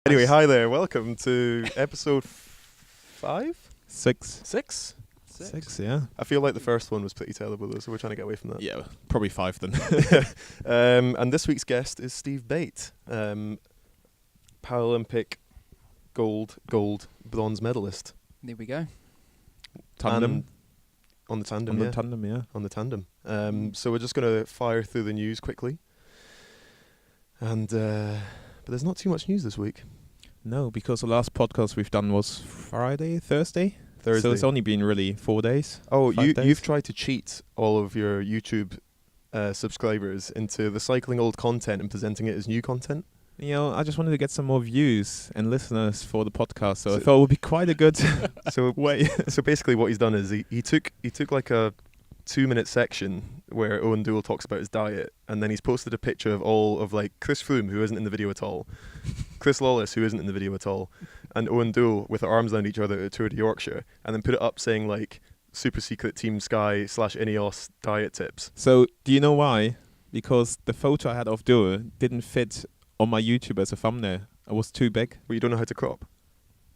Anyway, hi there. Welcome to episode 5? 6. 6? 6, yeah. I feel like the first one was pretty terrible though, so we're trying to get away from that. Yeah, probably 5 then. And this week's guest is Steve Bate, Paralympic gold, bronze medalist. There we go. Tandem. On the tandem, On yeah. the tandem, yeah. On the tandem. So we're just going to fire through the news quickly. And but there's not too much news this week. No, because the last podcast we've done was Thursday. So it's only been really 4 days. Oh, 5 days. You've tried to cheat all of your YouTube subscribers into recycling old content and presenting it as new content. You know, I just wanted to get some more views and listeners for the podcast, so I thought it would be quite a good way. So basically what he's done is he took like a 2-minute section where Owen Doull talks about his diet, and then he's posted a picture of all of like Chris Froome, who isn't in the video at all, Chris Lawless, who isn't in the video at all, and Owen Doull with their arms around each other at a Tour de Yorkshire, and then put it up saying like super secret Team Sky / Ineos diet tips. So do you know why? Because the photo I had of Doull didn't fit on my YouTube as a thumbnail. It was too big. Well, you don't know how to crop.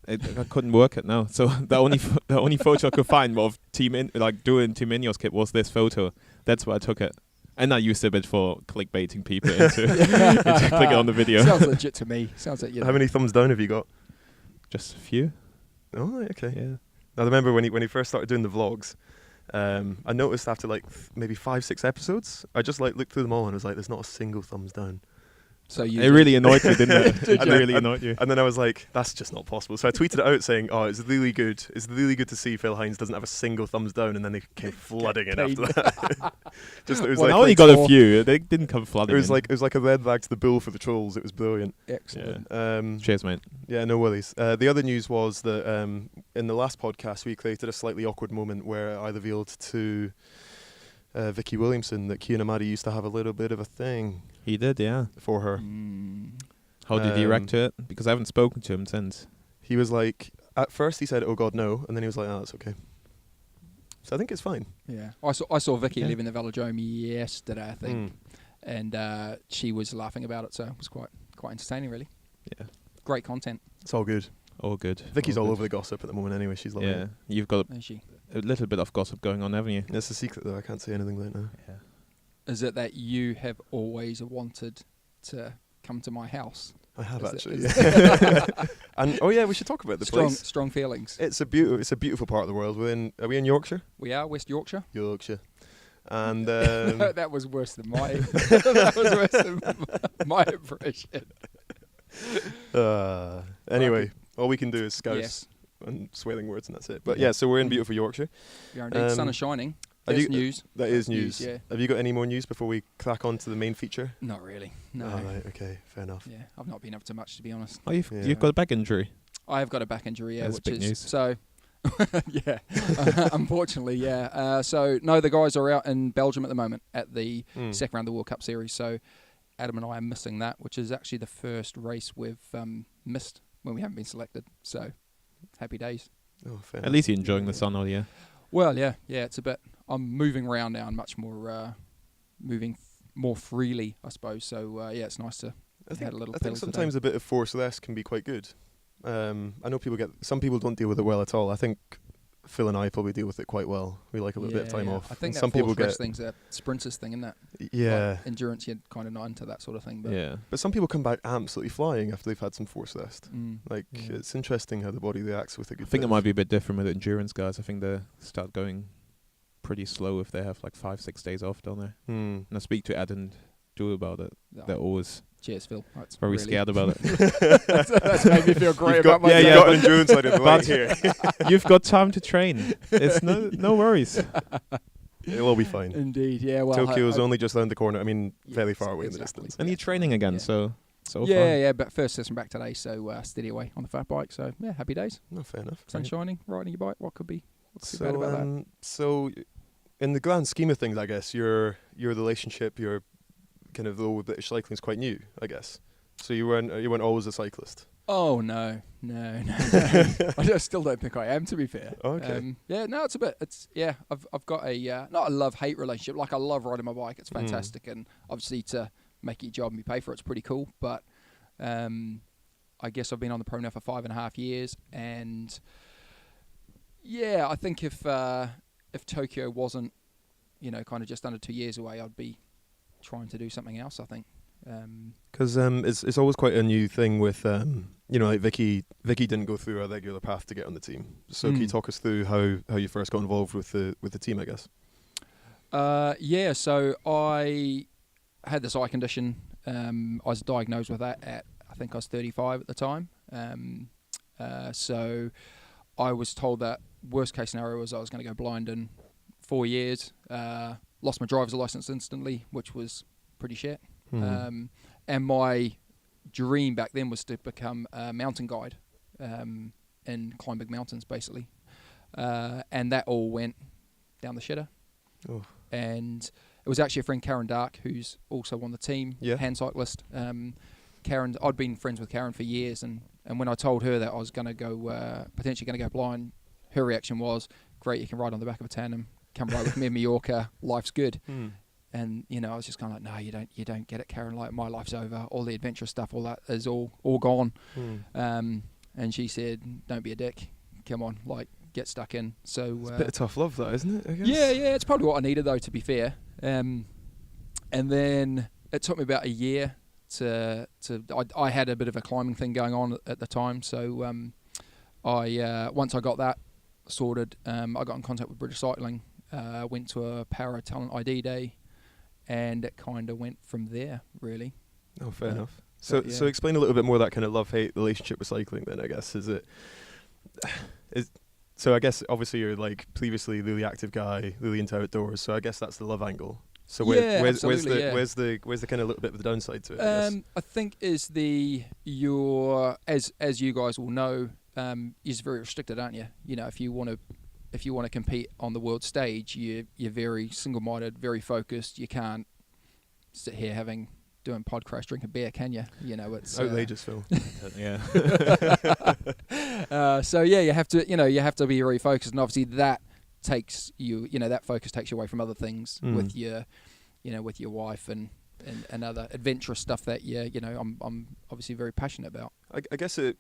I couldn't work it now. So the only photo I could find of Team Ineos kit was this photo. That's why I took it. And I used it a bit for clickbaiting people into clicking on the video. Sounds legit to me. Sounds like How many thumbs down have you got? Just a few. Oh, right, okay. Yeah. I remember when he first started doing the vlogs, I noticed after like maybe 5-6 episodes, I just like looked through them all and was like, there's not a single thumbs down. So it really annoyed me, didn't it? It really annoyed you. And then I was like, that's just not possible. So I tweeted it out saying, oh, it's really good. It's really good to see Phil Hines doesn't have a single thumbs down. And then they came flooding in after that. It was I like only got a few. They didn't come flooding. It was like a red bag to the bull for the trolls. It was brilliant. Excellent. Yeah. Cheers, mate. Yeah, no worries. The other news was that in the last podcast we created a slightly awkward moment where I revealed to Vicky Williamson that Kian Emadi used to have a little bit of a thing. He did, yeah. For her. How did he react to it? Because I haven't spoken to him since. He was like, at first he said, "Oh God, no," and then he was like, "Oh, that's okay." So I think it's fine. Yeah, I saw Vicky live in the Velodrome yesterday, I think, and she was laughing about it, so it was quite entertaining, really. Yeah, great content. It's all good. All good. Vicky's all over the gossip at the moment. Anyway, she's loving it. You've got a little bit of gossip going on, haven't you? That's a secret though. I can't say anything right now. Yeah. Is it that you have always wanted to come to my house? I have actually. And we should talk about the place. Strong feelings. It's a beautiful part of the world. Are we in Yorkshire? We are West Yorkshire. Yorkshire. And that was worse than my that was worse than my impression. Anyway, all we can do is scouse and swearing words, and that's it. But so we're in beautiful Yorkshire. We are indeed. Sun is shining. That's news. That is news. Yeah. Have you got any more news before we crack on to the main feature? Not really. No. Oh, right, okay, fair enough. Yeah, I've not been up to much, to be honest. Oh, you've got a back injury? I have got a back injury, That's which big is news. so. Yeah, unfortunately, yeah. So no, the guys are out in Belgium at the moment at the second round of the World Cup Series. So Adam and I are missing that, which is actually the first race we've missed when we haven't been selected. So happy days. Oh, fair. At least you're enjoying the sun all year. Well, yeah, it's a bit. I'm moving around now and much more moving more freely, I suppose. So it's nice to have a little. I think sometimes a bit of force less can be quite good. I know some people don't deal with it well at all. I think Phil and I probably deal with it quite well. We like a little bit of time off. I think some that people force thing's a sprinters thing, isn't that? Yeah. Like endurance, you're kind of not into that sort of thing. But But some people come back absolutely flying after they've had some force rest. It's interesting how the body reacts with a good. I think it might be a bit different with endurance guys. I think they start going pretty slow if they have like 5-6 days off, don't they? And I speak to Adam Duggleby about it. They're always cheers, Phil. That's very scared about it. that's made me feel great about my you've got an endurance side of the way here. You've got time to train. It's no worries. It'll all be fine. Indeed, yeah. Well, Tokyo's only just around the corner. I mean, very far away in the distance. And you're training again, so far. Yeah. But first session back today, so steady away on the fat bike. So yeah, happy days. No, fair enough. Sun shining, riding your bike. What could be bad about that? So, in the grand scheme of things, I guess your relationship, your kind of role with British cycling is quite new, I guess. So you weren't always a cyclist. Oh no. I still don't think I am, to be fair. Okay. It's a bit. I've got a not a love-hate relationship. Like I love riding my bike. It's fantastic, and obviously to make it your job and you pay for it's pretty cool. But I I guess I've been on the pro now for 5.5 years, and yeah, I think if Tokyo wasn't, kind of just under 2 years away, I'd be trying to do something else, I think. Because it's always quite a new thing with like Vicky didn't go through a regular path to get on the team. So can you talk us through how you first got involved with the team, I guess? Yeah, so I had this eye condition. I was diagnosed with that at, I think I was 35 at the time. So I was told that worst case scenario was I was going to go blind in 4 years. Lost my driver's license instantly, which was pretty shit. And my dream back then was to become a mountain guide and climb big mountains, basically. And that all went down the shitter. Oh. And it was actually a friend, Karen Darke, who's also on the team, hand cyclist. Karen, I'd been friends with Karen for years, and when I told her that I was going to go, potentially going to go blind, her reaction was, "Great, you can ride on the back of a tandem. Come ride with me in Mallorca. Life's good." And I was just kind of like, "No, you don't get it, Karen. Like, my life's over. All the adventurous stuff, all that is all gone." And she said, "Don't be a dick. Come on, like, get stuck in." So it's a bit of tough love, that, isn't it? I guess? Yeah. It's probably what I needed, though, to be fair. And then it took me about a year I had a bit of a climbing thing going on at the time. So once I got that sorted, I got in contact with British Cycling. Went to a Para Talent ID Day, and it kind of went from there, really. Oh, fair enough. So explain a little bit more that kind of love-hate relationship with cycling then, I guess. So I guess obviously you're like previously really active guy, really into outdoors, so I guess that's the love angle. So where's the kind of little bit of the downside to it, I guess? I think is as you guys will know, you're very restricted, aren't you? If you want to compete on the world stage, you're very single-minded, very focused. You can't sit here doing Podcrash, drinking beer, can you? It's outrageous, Phil. Yeah. So you have to be very focused, and obviously that takes you, that focus takes you away from other things with your wife and other adventurous stuff that I'm obviously very passionate about. I guess I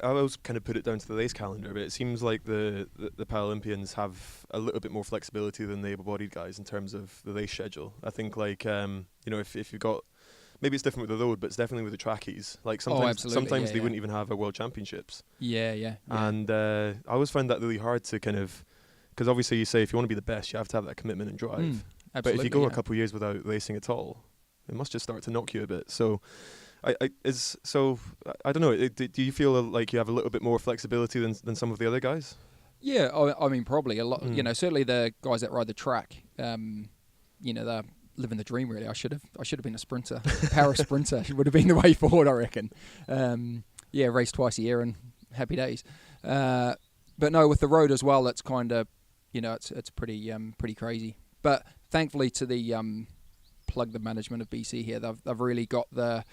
always kind of put it down to the race calendar, but it seems like the Paralympians have a little bit more flexibility than the able-bodied guys in terms of the race schedule. I think if you've got, maybe it's different with the road, but it's definitely with the trackies. Like sometimes they wouldn't even have a world championships. Yeah. And I always find that really hard to kind of, because obviously you say if you want to be the best, you have to have that commitment and drive. But if you go a couple of years without racing at all, it must just start to knock you a bit. So, I don't know. Do you feel like you have a little bit more flexibility than some of the other guys? Yeah, I mean probably a lot. Certainly the guys that ride the track, they're living the dream. Really, I should have been a sprinter, power sprinter. Would have been the way forward, I reckon. Race twice a year and happy days. But no, with the road as well, it's kind of, it's pretty crazy. But thankfully to the plug the management of BC here, they've really got the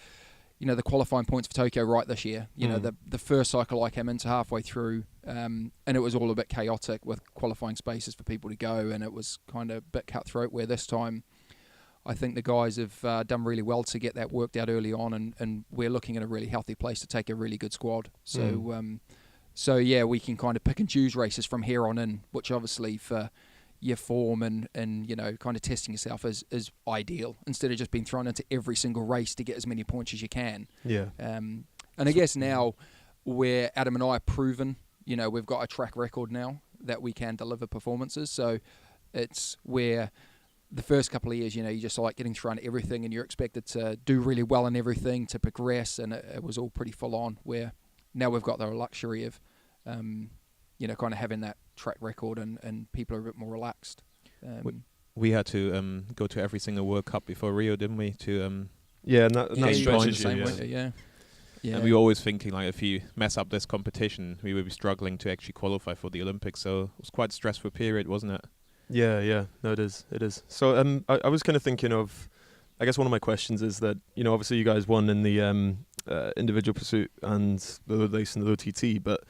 qualifying points for Tokyo right this year. The first cycle I came into halfway through, and it was all a bit chaotic with qualifying spaces for people to go, and it was kind of a bit cutthroat, where this time I think the guys have done really well to get that worked out early on, and we're looking at a really healthy place to take a really good squad. So we can kind of pick and choose races from here on in, which obviously for your form and kind of testing yourself is ideal, instead of just being thrown into every single race to get as many points as you can. And I guess now where Adam and I are proven, we've got a track record now that we can deliver performances. So it's where the first couple of years, you're just like getting thrown at everything, and you're expected to do really well in everything to progress, and it was all pretty full on, where now we've got the luxury of kind of having that track record, and people are a bit more relaxed. We had to go to every single World Cup before Rio, didn't we? And that stretches you. Yeah. And we were always thinking, like, if you mess up this competition, we would be struggling to actually qualify for the Olympics. So it was quite a stressful period, wasn't it? Yeah. No, it is. So I was kind of thinking of, I guess one of my questions is that, obviously you guys won in the individual pursuit and the road race and the OTT, but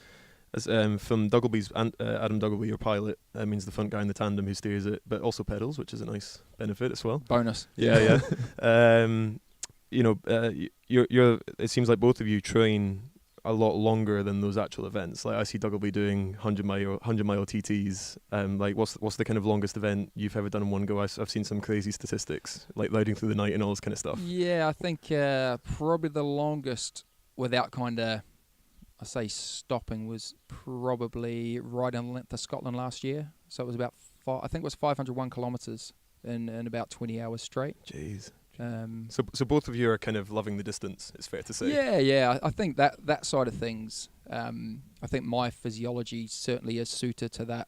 as, from Duggleby's, Adam Duggleby, your pilot, means the front guy in the tandem who steers it, but also pedals, which is a nice benefit as well. Bonus. Yeah. you're. It seems like both of you train a lot longer than those actual events. Like I see Duggleby doing 100 mile TTs. Like what's the kind of longest event you've ever done in one go? I've seen some crazy statistics, like riding through the night and all this kind of stuff. Yeah, I think probably the longest without kind of, I say stopping, was probably riding the length of Scotland last year. So it was about I think it was 501 kilometres in about 20 hours straight. Jeez. So both of you are kind of loving the distance, it's fair to say. Yeah. I think that side of things, I think my physiology certainly is suited to that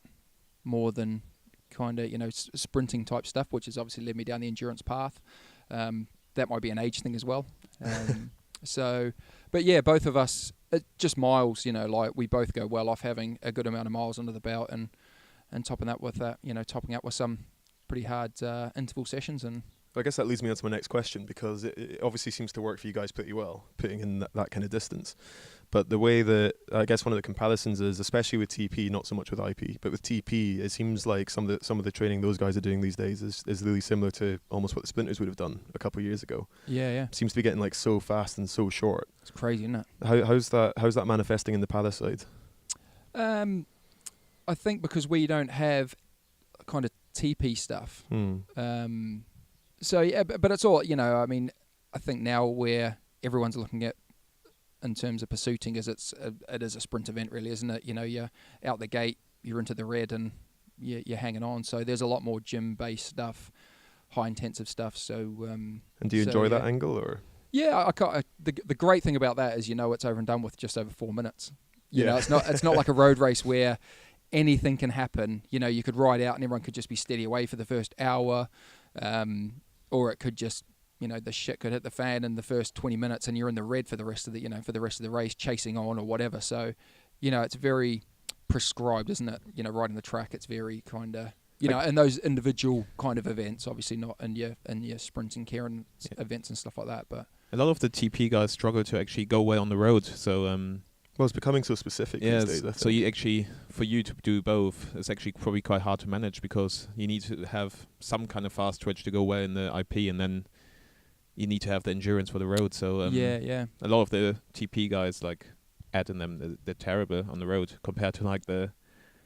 more than kind of, sprinting type stuff, which has obviously led me down the endurance path. That might be an age thing as well. But yeah, both of us, just miles, like we both go well off having a good amount of miles under the belt and topping up with that, topping up with some pretty hard interval sessions. And I guess that leads me on to my next question, because it obviously seems to work for you guys pretty well, putting in that kind of distance. But the way that, I guess one of the comparisons is, especially with TP, not so much with IP, but with TP, it seems like some of the training those guys are doing these days is really similar to almost what the sprinters would have done a couple of years ago. Yeah. Seems to be getting like so fast and so short. It's crazy, isn't it? How's that manifesting in the para side? I think because we don't have kind of TP stuff. So yeah, but it's all, I mean, I think now where everyone's looking at in terms of pursuiting is it is a sprint event really, isn't it? You're out the gate, you're into the red, and you're hanging on. So there's a lot more gym-based stuff, high-intensive stuff. So and do you enjoy that angle, or? Yeah, the great thing about that is it's over and done with just over 4 minutes. It's not like a road race where anything can happen. You could ride out and everyone could just be steady away for the first hour. Or it could just, the shit could hit the fan in the first 20 minutes and you're in the red for the rest of the race, chasing on or whatever. So, it's very prescribed, isn't it? Riding the track, it's very kind of, in those individual kind of events, obviously not in your sprinting Karen events and stuff like that. But a lot of the TP guys struggle to actually go away on the road. So, well, it's becoming so specific these days. I think. So for you to do both, it's actually probably quite hard to manage, because you need to have some kind of fast twitch to go well in the IP, and then you need to have the endurance for the road. So yeah. A lot of the TP guys, like Adam, them, they're terrible on the road compared to like the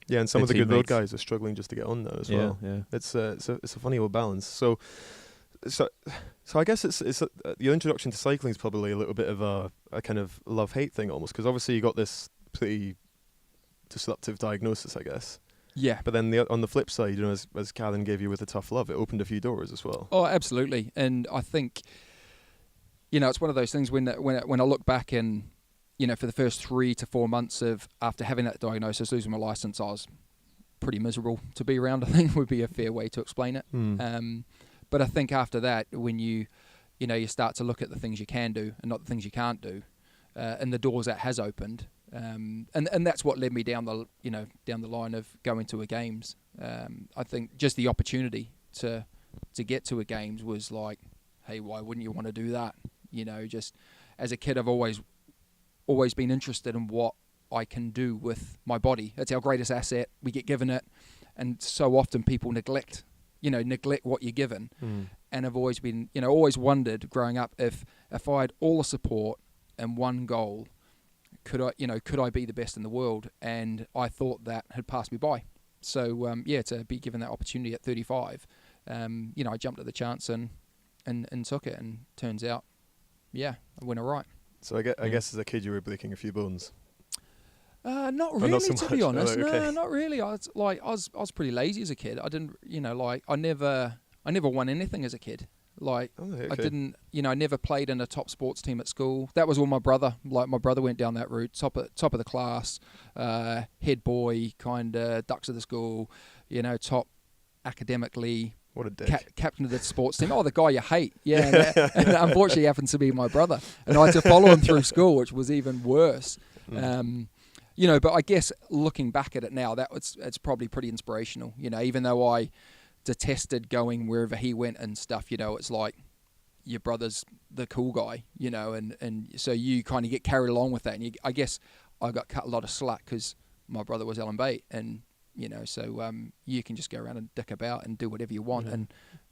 and some of the good road guys are struggling just to get on now as well. Yeah. It's a funny old balance. So I guess it's your introduction to cycling is probably a little bit of a kind of love-hate thing almost, because obviously you got this pretty disruptive diagnosis, I guess. Yeah. But then on the flip side, as Karen gave you with a tough love, it opened a few doors as well. Oh, absolutely. And I think, it's one of those things when I look back and, for the first 3 to 4 months after having that diagnosis, losing my license, I was pretty miserable to be around, I think would be a fair way to explain it. But I think after that, when you start to look at the things you can do and not the things you can't do, and the doors that has opened, and that's what led me down the line of going to a games. I think just the opportunity to get to a games was like, hey, why wouldn't you want to do that? Just as a kid, I've always been interested in what I can do with my body. It's our greatest asset. We get given it, and so often people neglect what you're given. And I've always been, always wondered growing up if I had all the support and one goal, could I be the best in the world? And I thought that had passed me by. So, to be given that opportunity at 35, I jumped at the chance and took it, and turns out, I went all right. So I guess as a kid you were breaking a few bones. Not really, so to be honest. Oh, okay. No, not really. I was pretty lazy as a kid. I didn't, I never won anything as a kid. I didn't, I never played in a top sports team at school. That was all my brother. My brother went down that route, top of the class, head boy, kind of ducks of the school, top academically. What a dick. Captain of the sports team. Oh, the guy you hate. Yeah, and unfortunately happens to be my brother. And I had to follow him through school, which was even worse. But I guess looking back at it now, it's probably pretty inspirational. Even though I detested going wherever he went and stuff, it's like your brother's the cool guy, and so you kind of get carried along with that. And I guess I got cut a lot of slack because my brother was Adam Bate, and so you can just go around and dick about and do whatever you want, and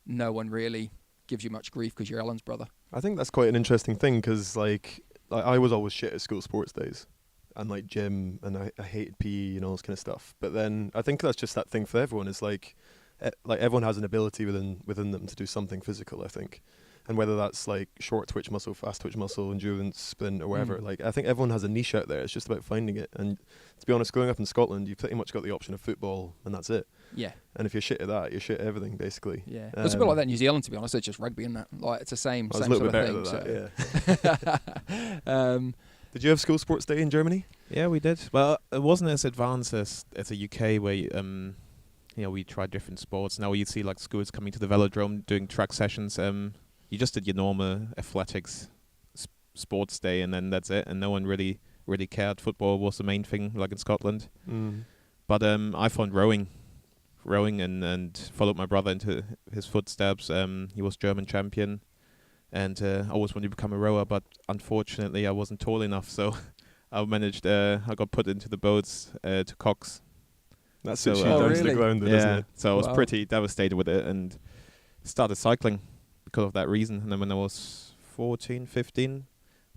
no one really gives you much grief because you're Alan's brother. I think that's quite an interesting thing because like I was always shit at school sports days and like gym, and I hated PE and all this kind of stuff. But then I think that's just that thing for everyone. It's like everyone has an ability within them to do something physical, I think. And whether that's like short twitch muscle, fast twitch muscle, endurance, sprint, or whatever, like I think everyone has a niche out there. It's just about finding it. And to be honest, growing up in Scotland, you've pretty much got the option of football, and that's it. Yeah. And if you're shit at that, you're shit at everything, basically. Yeah. It's a bit like that in New Zealand, to be honest. It's just rugby, isn't it? Like it's the same I was same a little sort bit of better thing. at that, Did you have school sports day in Germany? Yeah, we did. Well, it wasn't as advanced as the UK, where we tried different sports. Now you see like schools coming to the velodrome doing track sessions. You just did your normal athletics sports day, and then that's it. And no one really cared. Football was the main thing, like in Scotland. But I found rowing and followed my brother into his footsteps. He was German champion, and I always wanted to become a rower, but unfortunately I wasn't tall enough. So I managed. I got put into the boats to Cox. That's so, it. Down to the ground, doesn't it? So I was pretty devastated with it and started cycling because of that reason. And then when I was 14, 15,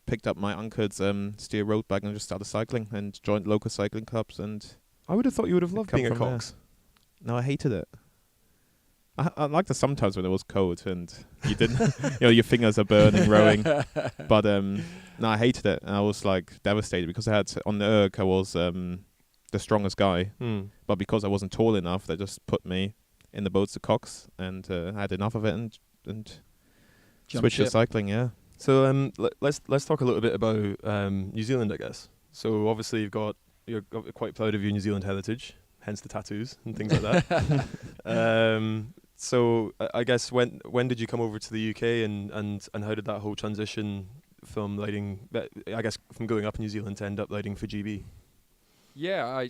picked up my uncle's steer road bike and just started cycling and joined local cycling clubs. And I would have thought you would have loved being at Cox. No, I hated it. I liked it sometimes when it was cold and you didn't, your fingers are burning rowing. But no, I hated it. And I was like devastated because I had on the erg, I was the strongest guy. But because I wasn't tall enough, they just put me in the boats to Cox, and I had enough of it and switched to cycling. Yeah. So let's talk a little bit about New Zealand, I guess. So obviously you're quite proud of your New Zealand heritage, hence the tattoos and things like that. So I guess when did you come over to the UK and how did that whole transition from riding, I guess from growing up in New Zealand to end up riding for GB? Yeah,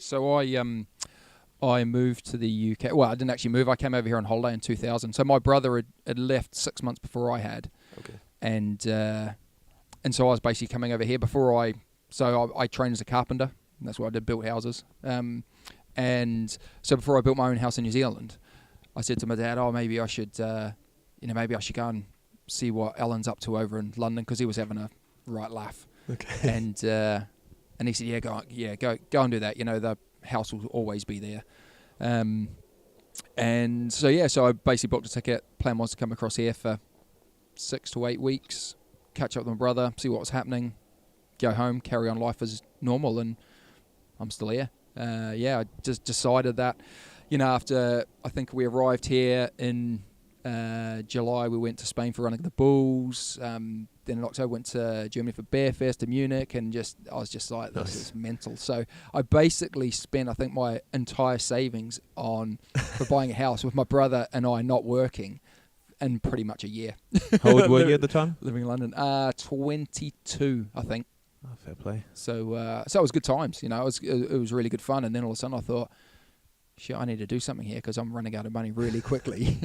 I moved to the UK. Well, I didn't actually move. I came over here on holiday in 2000. So my brother had left 6 months before I had. Okay. And so I was basically coming over here before I trained as a carpenter. And that's what I did, built houses. And so before I built my own house in New Zealand, I said to my dad, maybe I should go and see what Alan's up to over in London, because he was having a right laugh. Okay. And he said, go and do that. The house will always be there. And so I basically booked a ticket. Plan was to come across here for 6 to 8 weeks, catch up with my brother, see what was happening, go home, carry on life as normal, and I'm still here. I just decided that, after I think we arrived here in July, we went to Spain for running the bulls. Then in October went to Germany for Bearfest in Munich, and I was just like, this is mental. So I basically spent, I think, my entire savings for buying a house with my brother and I not working in pretty much a year. How old were you at the time? Living in London, 22, I think. Oh, fair play. So it was good times. It was really good fun. And then all of a sudden I thought, shit, I need to do something here because I'm running out of money really quickly.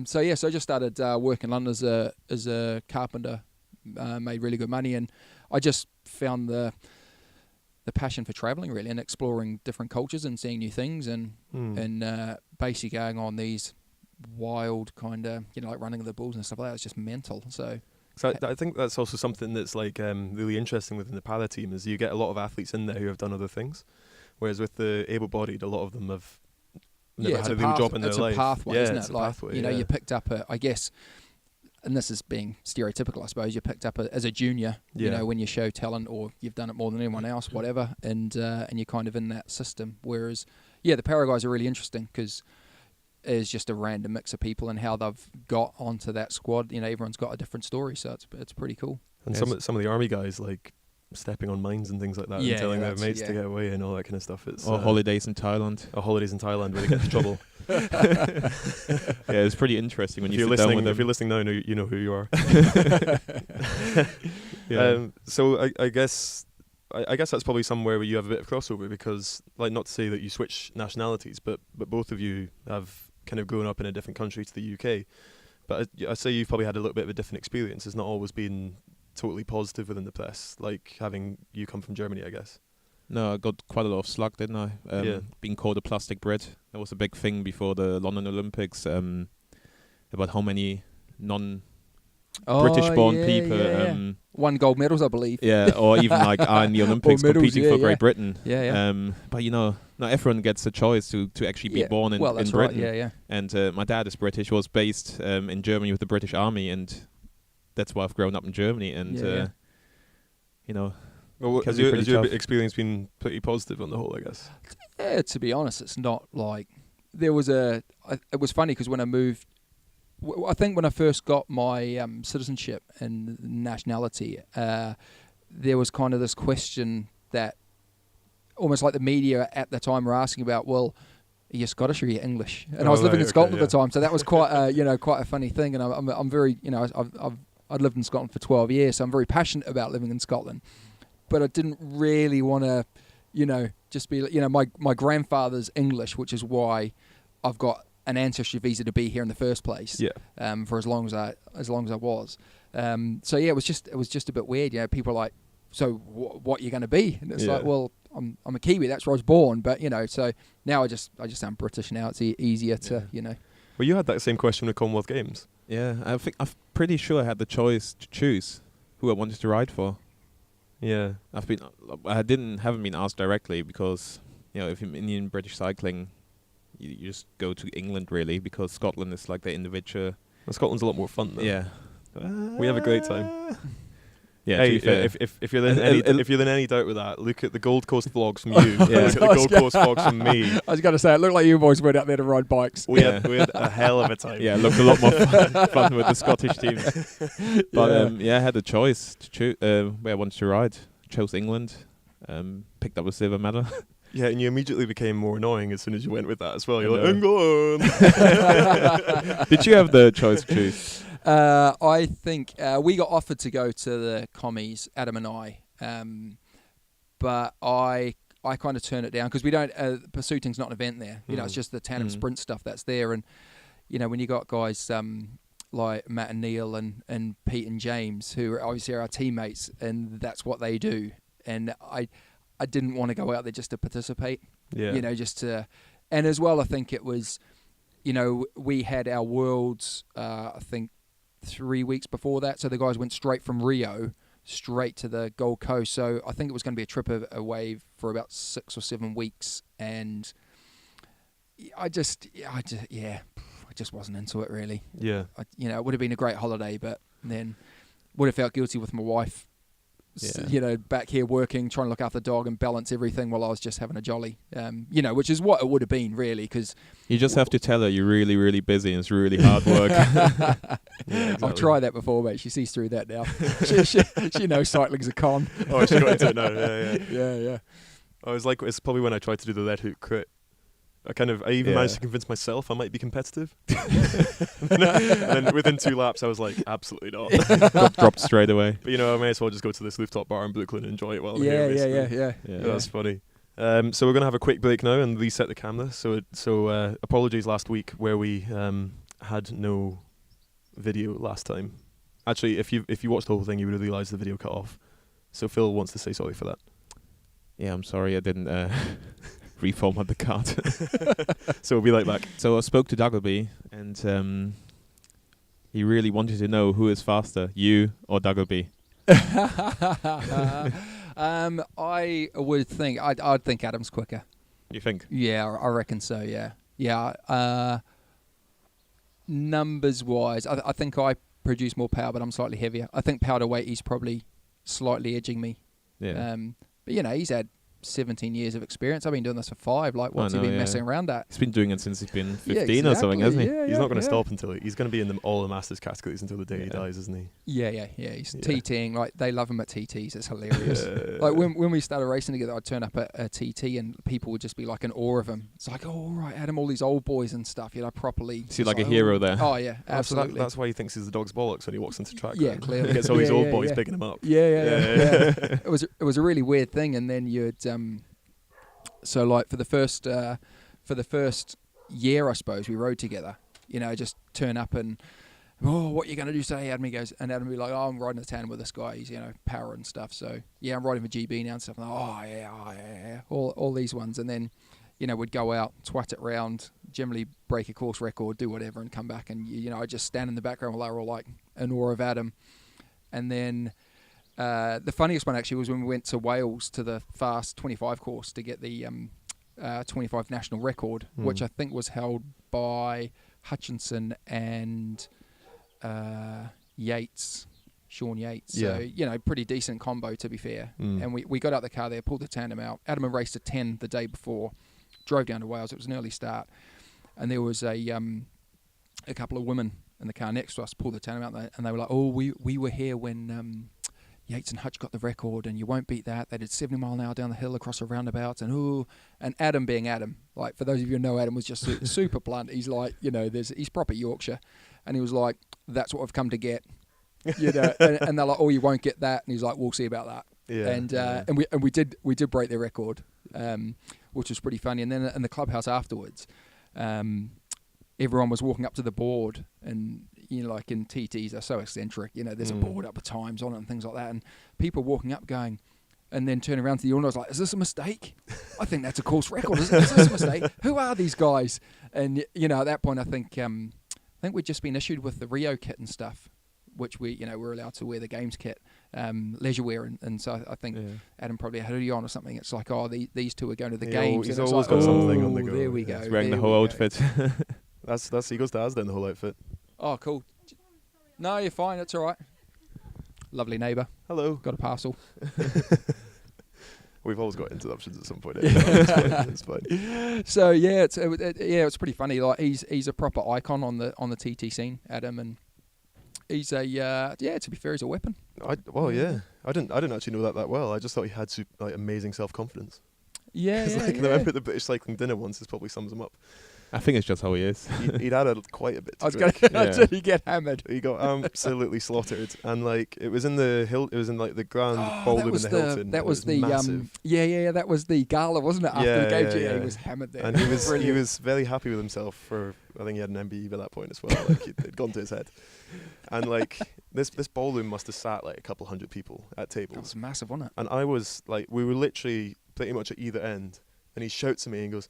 So I just started working in London as a carpenter, made really good money, and I just found the passion for traveling really and exploring different cultures and seeing new things and basically going on these wild kind of, like running the bulls and stuff like that. It's just mental. So I think that's also something that's like really interesting within the para team is you get a lot of athletes in there who have done other things. Whereas with the able-bodied, a lot of them have never had a real job in their life. It's a pathway, isn't it? It's a pathway, you picked up I guess, and this is being stereotypical, I suppose, you picked up as a junior, when you show talent or you've done it more than anyone else, whatever, and you're kind of in that system. Whereas, the para guys are really interesting because it's just a random mix of people and how they've got onto that squad. Everyone's got a different story, so it's pretty cool. And some of the army guys, like, stepping on mines and things like that and telling their mates to get away and all that kind of stuff. It's holidays in Thailand. Or holidays in Thailand where they get into trouble. It's pretty interesting when if you sit down down with them. If you're listening now, you know who you are. So I guess that's probably somewhere where you have a bit of crossover because, like, not to say that you switch nationalities, but both of you have kind of grown up in a different country to the UK. But I say you've probably had a little bit of a different experience. It's not always been totally positive within the press, like having you come from Germany, I guess. No, I got quite a lot of slug, didn't I? Being called a plastic Brit. That was a big thing before the London Olympics, about how many non-British-born people. Won gold medals, I believe. Yeah, or even like are in the Olympics medals, competing for Great Britain. Yeah. But not everyone gets a choice to actually be born in that's Britain. Right. Yeah. And my dad is British, was based in Germany with the British Army, and that's why I've grown up in Germany. And Well, has your experience been pretty positive on the whole, I guess? Yeah, to be honest, it's not like there was it was funny because when I moved, I think when I first got my citizenship and nationality, there was kind of this question that almost like the media at the time were asking about, well, are you Scottish or are you English? And I was living in Scotland at the time, so that was quite a funny thing. And I'm very, I'd lived in Scotland for 12 years, so I'm very passionate about living in Scotland. But I didn't really want to, just be, my grandfather's English, which is why I've got an ancestry visa to be here in the first place. Yeah. For as long as I was. So yeah, it was just a bit weird. People are like, so what you're going to be? And it's like, well, I'm a Kiwi. That's where I was born. But so now I just sound British now. It's easier to Well, you had that same question with Commonwealth Games. Yeah, I'm pretty sure I had the choice to choose who I wanted to ride for. Yeah, haven't been asked directly because if you're in British cycling, you just go to England really because Scotland is like the individual. Well, Scotland's a lot more fun though. Yeah, we have a great time. Yeah, hey, if you're in any doubt with that, look at the Gold Coast vlogs from you. Look at the Gold Coast vlogs from me. I was going to say, it looked like you boys went out there to ride bikes. We had a hell of a time. Yeah, it looked a lot more fun with the Scottish team. But I had a choice to choose where I wanted to ride. Chose England. Picked up a silver medal. Yeah, and you immediately became more annoying as soon as you went with that as well. You're like, England! Did you have the choice to choose? I think we got offered to go to the commies, Adam and I, but I kind of turned it down because we don't. Pursuiting's not an event there. It's just the tandem sprint stuff that's there, and when you got guys like Matt and Neil and Pete and James who are obviously our teammates, and that's what they do, and I didn't want to go out there just to participate. Yeah, just to, and as well, I think it was, we had our worlds. I think 3 weeks before that, so the guys went straight from Rio straight to the Gold Coast, so I think it was going to be a trip away for about 6 or 7 weeks, and I just wasn't into it really. It would have been a great holiday, but then would have felt guilty with my wife back here working, trying to look after the dog and balance everything while I was just having a jolly, which is what it would have been really, because you just have to tell her you're really, really busy and it's really hard work. Exactly. I've tried that before, mate. She sees through that now. she knows cycling's a con. Oh, she got into it now. Yeah. It's probably when I tried to do the lead hook crit. I even managed to convince myself I might be competitive. And then within 2 laps, I was like, absolutely not. Got dropped straight away. But I may as well just go to this rooftop bar in Brooklyn and enjoy it while I'm here. Yeah. That's funny. So we're going to have a quick break now and reset the camera. So apologies last week where we had no video last time. Actually, if you watched the whole thing, you would have realised the video cut off. So Phil wants to say sorry for that. Yeah, I'm sorry I didn't reformat the card. So we'll be right back. So I spoke to Duggleby, and he really wanted to know who is faster, you or Duggleby. I would think I'd think Adam's quicker. You think? Yeah, I reckon so. Yeah. Numbers wise, I think I produce more power, but I'm slightly heavier. I think power to weight, he's probably slightly edging me. Yeah. But he's had 17 years of experience. I've been doing this for 5. Like, what's he been messing around at? He's been doing it since he's been 15 or something, hasn't he? He's not going to stop until he's going to be in all the Masters categories until the day he dies, isn't he? Yeah. He's TTing. Like, they love him at TTs. It's hilarious. Like, when we started racing together, I'd turn up at a TT and people would just be like in awe of him. It's like, oh, all right, Adam, all these old boys and stuff. Properly. Is he like a hero there? Oh, yeah, absolutely. So that's why he thinks he's the dog's bollocks when he walks into track. Yeah, clearly. He gets all these old boys picking him up. Yeah. It was a really weird thing, and then you'd so like for the first year, I suppose, we rode together. Just turn up and what are you going to do today? Adam goes, and Adam would be like, oh, I'm riding a tandem with this guy. He's power and stuff. So yeah, I'm riding for GB now and stuff. And all these ones, and then we'd go out, twat it round, generally break a course record, do whatever, and come back. And, I'd just stand in the background while they were all like in awe of Adam. And then the funniest one actually was when we went to Wales to the Fast 25 course to get the 25 national record, which I think was held by Hutchinson and Sean Yates. So, pretty decent combo, to be fair. And we got out the car there, pulled the tandem out. Adam had raced a 10 the day before, drove down to Wales. It was an early start. And there was a couple of women in the car next to us, pulled the tandem out, and they were like, oh, we were here when Yates and Hutch got the record, and you won't beat that. They did 70 mile an hour down the hill across a roundabout, and Adam being Adam, like, for those of you who know Adam, was just super blunt. He's like, he's proper Yorkshire, and he was like, that's what I've come to get. And they're like, oh, you won't get that, and he's like, we'll see about that. And we did break their record, which was pretty funny. And then in the clubhouse afterwards, everyone was walking up to the board, and like in TTs, they're so eccentric. There's a board up with times on it and things like that, and people walking up going, and then turning around to the audience like, is this a mistake? I think that's a course record. Is this a mistake? Who are these guys? And at that point, I think we'd just been issued with the Rio kit and stuff, which we're allowed to wear the games kit, leisure wear, and so I think Adam probably had a hoodie on or something. It's like, oh, these two are going to the games. He's and always like, got something on the go. There we go. He's wearing the whole outfit. That's he goes to Asda in the whole outfit. Oh, cool. No, you're fine. It's all right. Lovely neighbour. Hello. Got a parcel. We've always got interruptions at some point. It's fine. So it's pretty funny. Like he's a proper icon on the TT scene, Adam, and he's a to be fair, he's a weapon. I didn't actually know that well. I just thought he had amazing self-confidence. Yeah, I remember the British cycling dinner once. This probably sums him up. I think it's just how he is. He'd added quite a bit to I was drink. did he get hammered? He got absolutely slaughtered, and it was in the the grand ballroom in the Hilton. That was the massive. that was the gala, wasn't it? After the game, he was hammered there, and he was very happy with himself for. I think he had an MBE by that point as well. It'd gone to his head, and this ballroom must have sat a couple hundred people at tables. That was massive, wasn't it? And I was we were literally pretty much at either end, and he shouts at me and goes,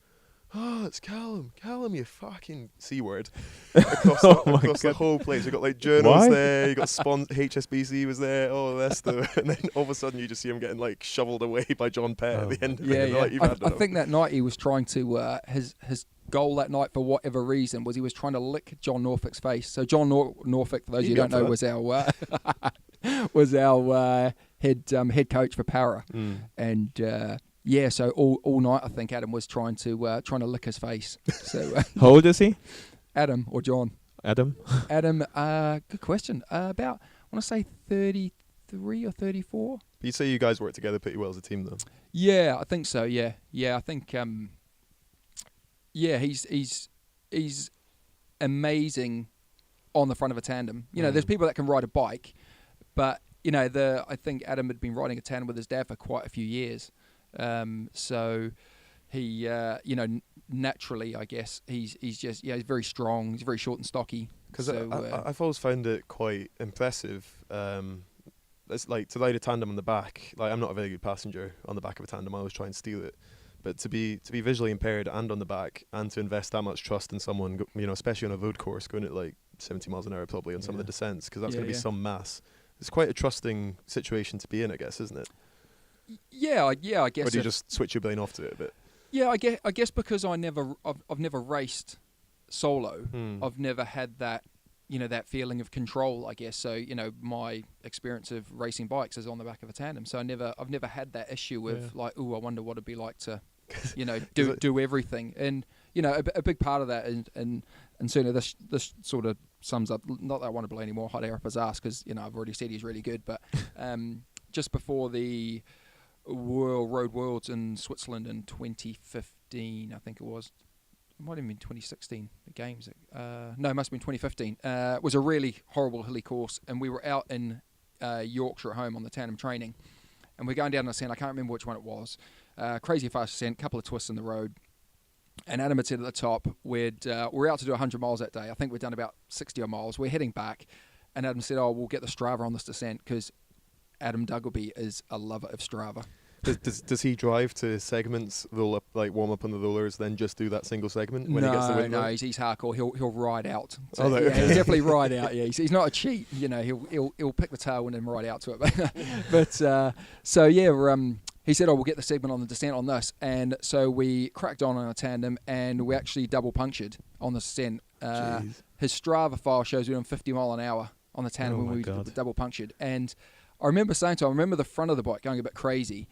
"Oh, it's Callum, you fucking C-word." Across the whole place. You got journals there, you got HSBC was there, all the rest of it. And then all of a sudden you just see him getting shoveled away by John Pett at the end of it. I think that night he was trying to, his goal that night for whatever reason was he was trying to lick John Norfolk's face. So John Norfolk, for those of you who don't know, was our head coach for Para. And so all night I think Adam was trying to lick his face. So how old is he? Adam or John? Adam. Adam. Good question. About I want to say 33 or 34. You'd say you guys work together pretty well as a team, though. Yeah, I think so. Yeah. I think. He's amazing on the front of a tandem. There's people that can ride a bike, but I think Adam had been riding a tandem with his dad for quite a few years. So he, naturally, I guess he's just he's very strong. He's very short and stocky. Because I've always found it quite impressive. It's to ride a tandem on the back. I'm not a very good passenger on the back of a tandem. I always try and steal it. But to be visually impaired and on the back, and to invest that much trust in someone, especially on a road course, going at 70 miles an hour probably on some of the descents, because that's going to be some mass. It's quite a trusting situation to be in, I guess, isn't it? Yeah, I guess. Or do you just switch your brain off to it a bit? Yeah, I guess because I've never raced solo. I've never had that, that feeling of control, I guess. So, my experience of racing bikes is on the back of a tandem. So I've never had that issue with I wonder what it'd be like to, do everything. And, a big part of that, and certainly this sort of sums up, not that I want to blow any more hot air up his ass, because, I've already said he's really good, but just before the Road Worlds in Switzerland in 2015, I think it was. It might have been 2016, the games. No, it must have been 2015. It was a really horrible hilly course, and we were out in Yorkshire at home on the tandem training, and we're going down an ascent. I can't remember which one it was. Crazy fast ascent, couple of twists in the road. And Adam had said at the top, we're out to do 100 miles that day. I think we'd done about 60 odd miles. We're heading back, and Adam said, we'll get the Strava on this descent, because Adam Duggleby is a lover of Strava. Does he drive to segments, roll up, like warm up on the rollers, then just do that single segment when he gets the wind? No, he's hardcore. He'll ride out. So, Oh, yeah, he'll definitely ride out. Yeah, he's not a cheat. You know, he'll pick the tail and then ride out to it. But so yeah, he said, "Oh, we'll get the segment on the descent on this," and so we cracked on a tandem, and we actually double punctured on the descent. His Strava file shows we were doing 50 mile an hour on the tandem when we double punctured, and I remember saying to him, I remember the front of the bike going a bit crazy.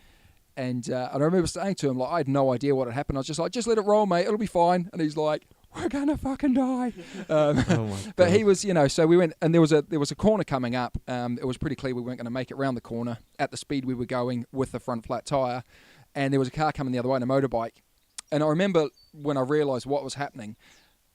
And I remember saying to him, like, I had no idea what had happened. I was just like, just let it roll, mate. It'll be fine. And he's like, we're going to fucking die. But he was, you know, so we went, and there was a corner coming up. It was pretty clear we weren't going to make it round the corner at the speed we were going with the front flat tyre. And there was a car coming the other way on a motorbike. And I remember when I realised what was happening,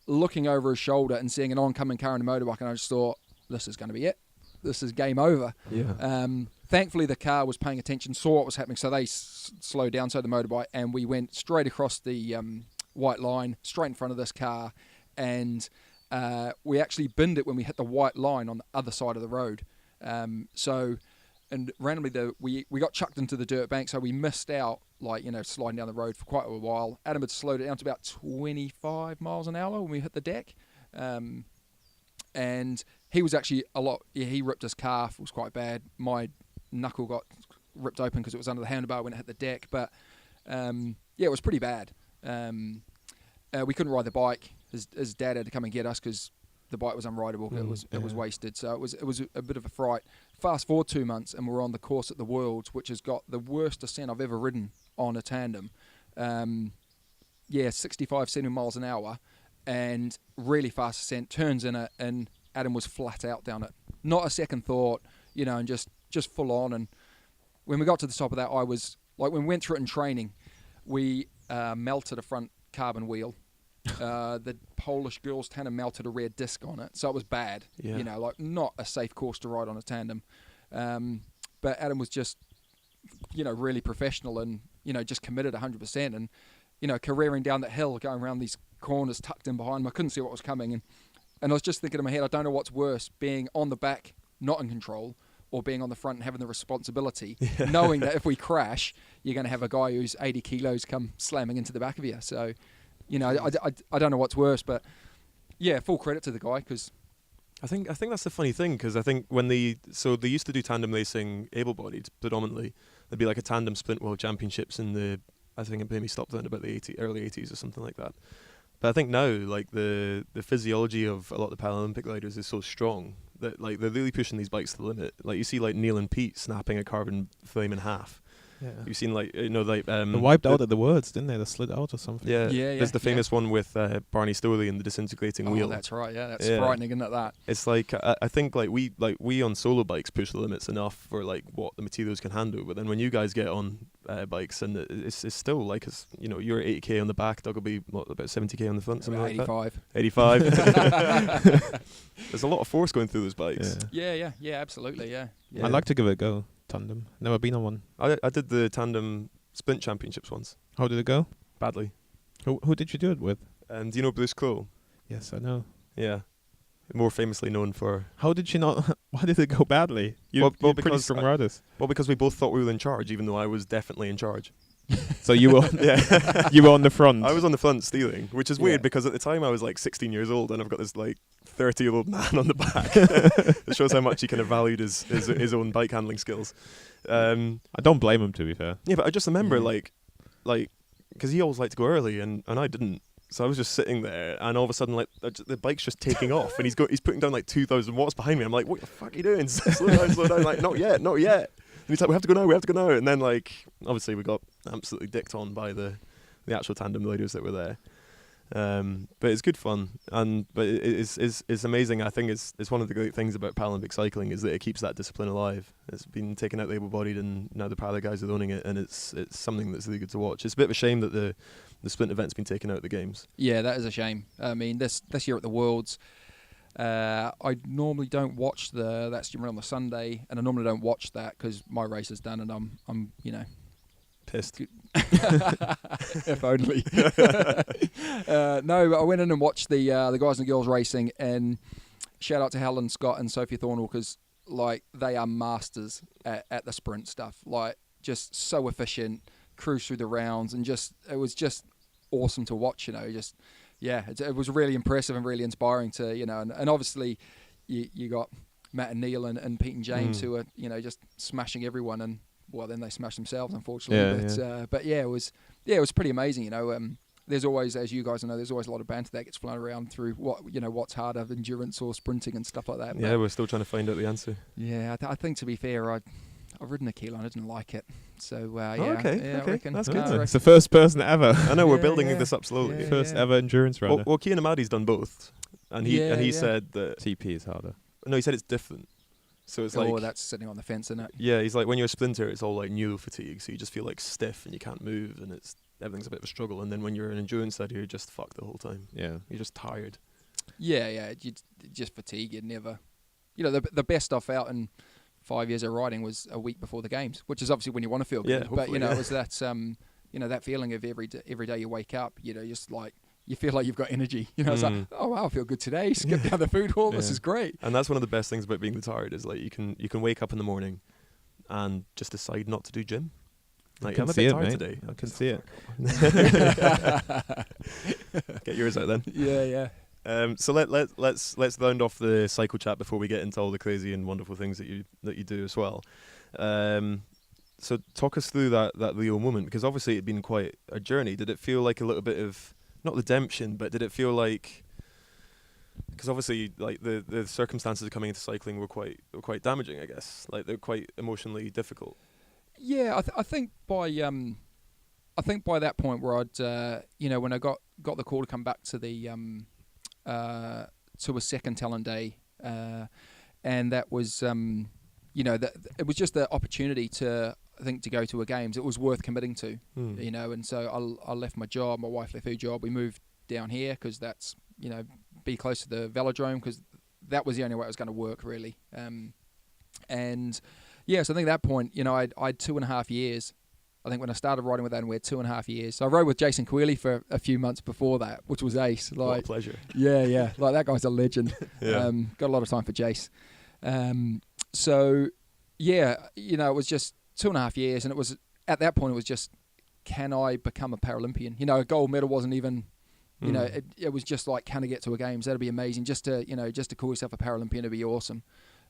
looking over his shoulder and seeing an oncoming car on a motorbike, and I just thought, this is going to be it. This is game over. Yeah. Thankfully, the car was paying attention, saw what was happening, so they slowed down, so the motorbike, and we went straight across the white line, straight in front of this car, and we actually binned it when we hit the white line on the other side of the road. And randomly, we got chucked into the dirt bank, so we missed out, like, you know, sliding down the road for quite a while. Adam had slowed it down to about 25 miles an hour when we hit the deck. And he was actually he ripped his calf. It was quite bad. My knuckle got ripped open because it was under the handlebar when it hit the deck. But, it was pretty bad. We couldn't ride the bike. His dad had to come and get us because the bike was unrideable. It was wasted. So it was a bit of a fright. Fast forward 2 months and we're on the course at the Worlds, which has got the worst descent I've ever ridden on a tandem. 65, 70 miles an hour. And really fast ascent, turns in it, and Adam was flat out down it. Not a second thought, you know, and just full on. And when we got to the top of that, I was, like, when we went through it in training, we melted a front carbon wheel. The Polish girls' tandem melted a rear disc on it, so it was bad. Yeah. You know, like, not a safe course to ride on a tandem. But Adam was just, you know, really professional and, you know, just committed 100%. And, you know, careering down that hill, going around these corners tucked in behind him. I couldn't see what was coming. And I was just thinking in my head, I don't know what's worse, being on the back, not in control, or being on the front and having the responsibility, knowing that if we crash, you're going to have a guy who's 80 kilos come slamming into the back of you. So, you know, I don't know what's worse, but yeah, full credit to the guy because I think that's the funny thing, because I think when they used to do tandem racing able-bodied predominantly. There'd be like a tandem sprint world championships in I think it maybe stopped then about the early 80s or something like that. But I think now, like, the physiology of a lot of the Paralympic riders is so strong that, like, they're really pushing these bikes to the limit. Like, you see, like, Neil and Pete snapping a carbon frame in half. Yeah. You've seen, like, you know, like... they wiped out at the Worlds, didn't they? They slid out or something. Yeah. There's the famous one with Barney Stoley and the disintegrating wheel. Oh, that's right, yeah. That's frightening, isn't it, that? It's like, I think, like we on solo bikes push the limits enough for, like, what the materials can handle. But then when you guys get on bikes, and it's still, like, you know, you're 80k on the back, Duggleby, what, about 70k on the front, something like 85. that? 85. There's a lot of force going through those bikes. Yeah, absolutely, yeah. I'd like to give it a go. Tandem. Never been on one. I did the tandem sprint championships once. How did it go? Badly. Who did you do it with? Do you know Bruce Crowe? Yes, I know. Yeah. More famously known for... How did you not... Why did it go badly? You're pretty strong riders. Well, because we both thought we were in charge, even though I was definitely in charge. So you were you were on the front. I was on the front stealing, which is weird because at the time I was like 16 years old and I've got this like 30-year-old man on the back. It shows how much he kind of valued his own bike handling skills. I don't blame him, to be fair. Yeah, but I just remember like because he always liked to go early and I didn't. So I was just sitting there, and all of a sudden, like the bike's just taking off, and he's putting down like 2,000 watts behind me. I'm like, what the fuck are you doing? Slow down. Like, not yet. And he's like, we have to go now. And then, like, obviously we got absolutely dicked on by the actual tandem riders that were there. But it's good fun, but it's amazing. I think it's one of the great things about Paralympic cycling is that it keeps that discipline alive. It's been taken out the able-bodied, and now the para guys are owning it, and it's something that's really good to watch. It's a bit of a shame that the sprint event's been taken out of the games. Yeah, that is a shame. I mean, this year at the Worlds, I normally don't watch that sprint on the Sunday, and I normally don't watch that because my race is done, and I'm pissed. If only. No, I went in and watched the guys and girls racing, and shout out to Helen Scott and Sophie Thornall because like they are masters at the sprint stuff. Like just so efficient, cruise through the rounds, and it was just awesome to watch. It was really impressive and really inspiring to and obviously you got Matt and Neil and Pete and James who are just smashing everyone, and then they smashed themselves, unfortunately. But it was pretty amazing. There's always, as you guys know, there's always a lot of banter that gets flown around through what's harder, endurance or sprinting and stuff like that. Yeah, we're still trying to find out the answer. Yeah, I think to be fair, I've ridden a kilo and I didn't like it. So okay. I reckon. That's good. It's the first person ever. I know, we're building this up slowly. First ever endurance runner. Well, Kian Emadi's done both, and he said that TP is harder. No, he said it's different. So it's like, that's sitting on the fence, isn't it? Yeah, he's like, when you're a sprinter, it's all like neuro fatigue, so you just feel like stiff and you can't move, and everything's a bit of a struggle. And then when you're an endurance rider, you're just fucked the whole time. Yeah, you're just tired. Yeah, you just fatigue. You never, the best stuff out in 5 years of riding was a week before the games, which is obviously when you want to feel good. Yeah, but it was that that feeling of every day you wake up, just like. You feel like you've got energy. It's like, oh wow, I feel good today. Skip down the food hall. This is great. And that's one of the best things about being retired is like you can wake up in the morning and just decide not to do gym. Like, I'm a bit tired today. I can see it. Get yours out then. Yeah. So let's round off the cycle chat before we get into all the crazy and wonderful things that you do as well. So talk us through that Rio moment, because obviously it'd been quite a journey. Did it feel like a little bit of, not redemption, but did it feel like, because obviously like the circumstances of coming into cycling were quite damaging, I guess. Like they're quite emotionally difficult. Yeah, I think by that point where I'd when I got the call to come back to the to a second talent day, and that was that it was just the opportunity to, I think, to go to a games. It was worth committing to, and so I left my job. My wife left her job. We moved down here because that's, be close to the velodrome, because that was the only way it was going to work, really. So I think at that point, I had 2.5 years. I think when I started riding with Adam, we had 2.5 years. So I rode with Jason Queerley for a few months before that, which was ace. Like, what a pleasure. Yeah. Like, that guy's a legend. Got a lot of time for Jace. It was just 2.5 years, and it was, at that point, it was just, can I become a Paralympian? A gold medal wasn't even, it was just like, can I get to a games? That'd be amazing. Just to call yourself a Paralympian would be awesome.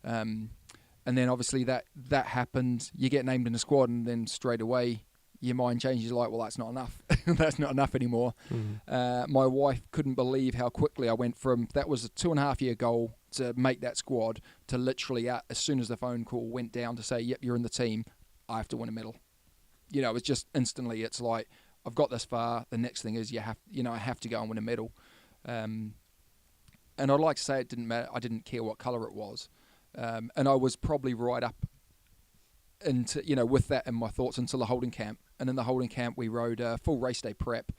And then obviously that happened. You get named in the squad, and then straight away your mind changes. You're like, well, that's not enough. That's not enough anymore. My wife couldn't believe how quickly I went from, that was a 2.5 year goal to make that squad, to literally as soon as the phone call went down to say, yep, you're in the team, I have to win a medal. It was just instantly, it's like, I've got this far. The next thing is I have to go and win a medal. And I'd like to say it didn't matter. I didn't care what colour it was. And I was probably right up into, with that in my thoughts until the holding camp. And in the holding camp, we rode a full race day prep,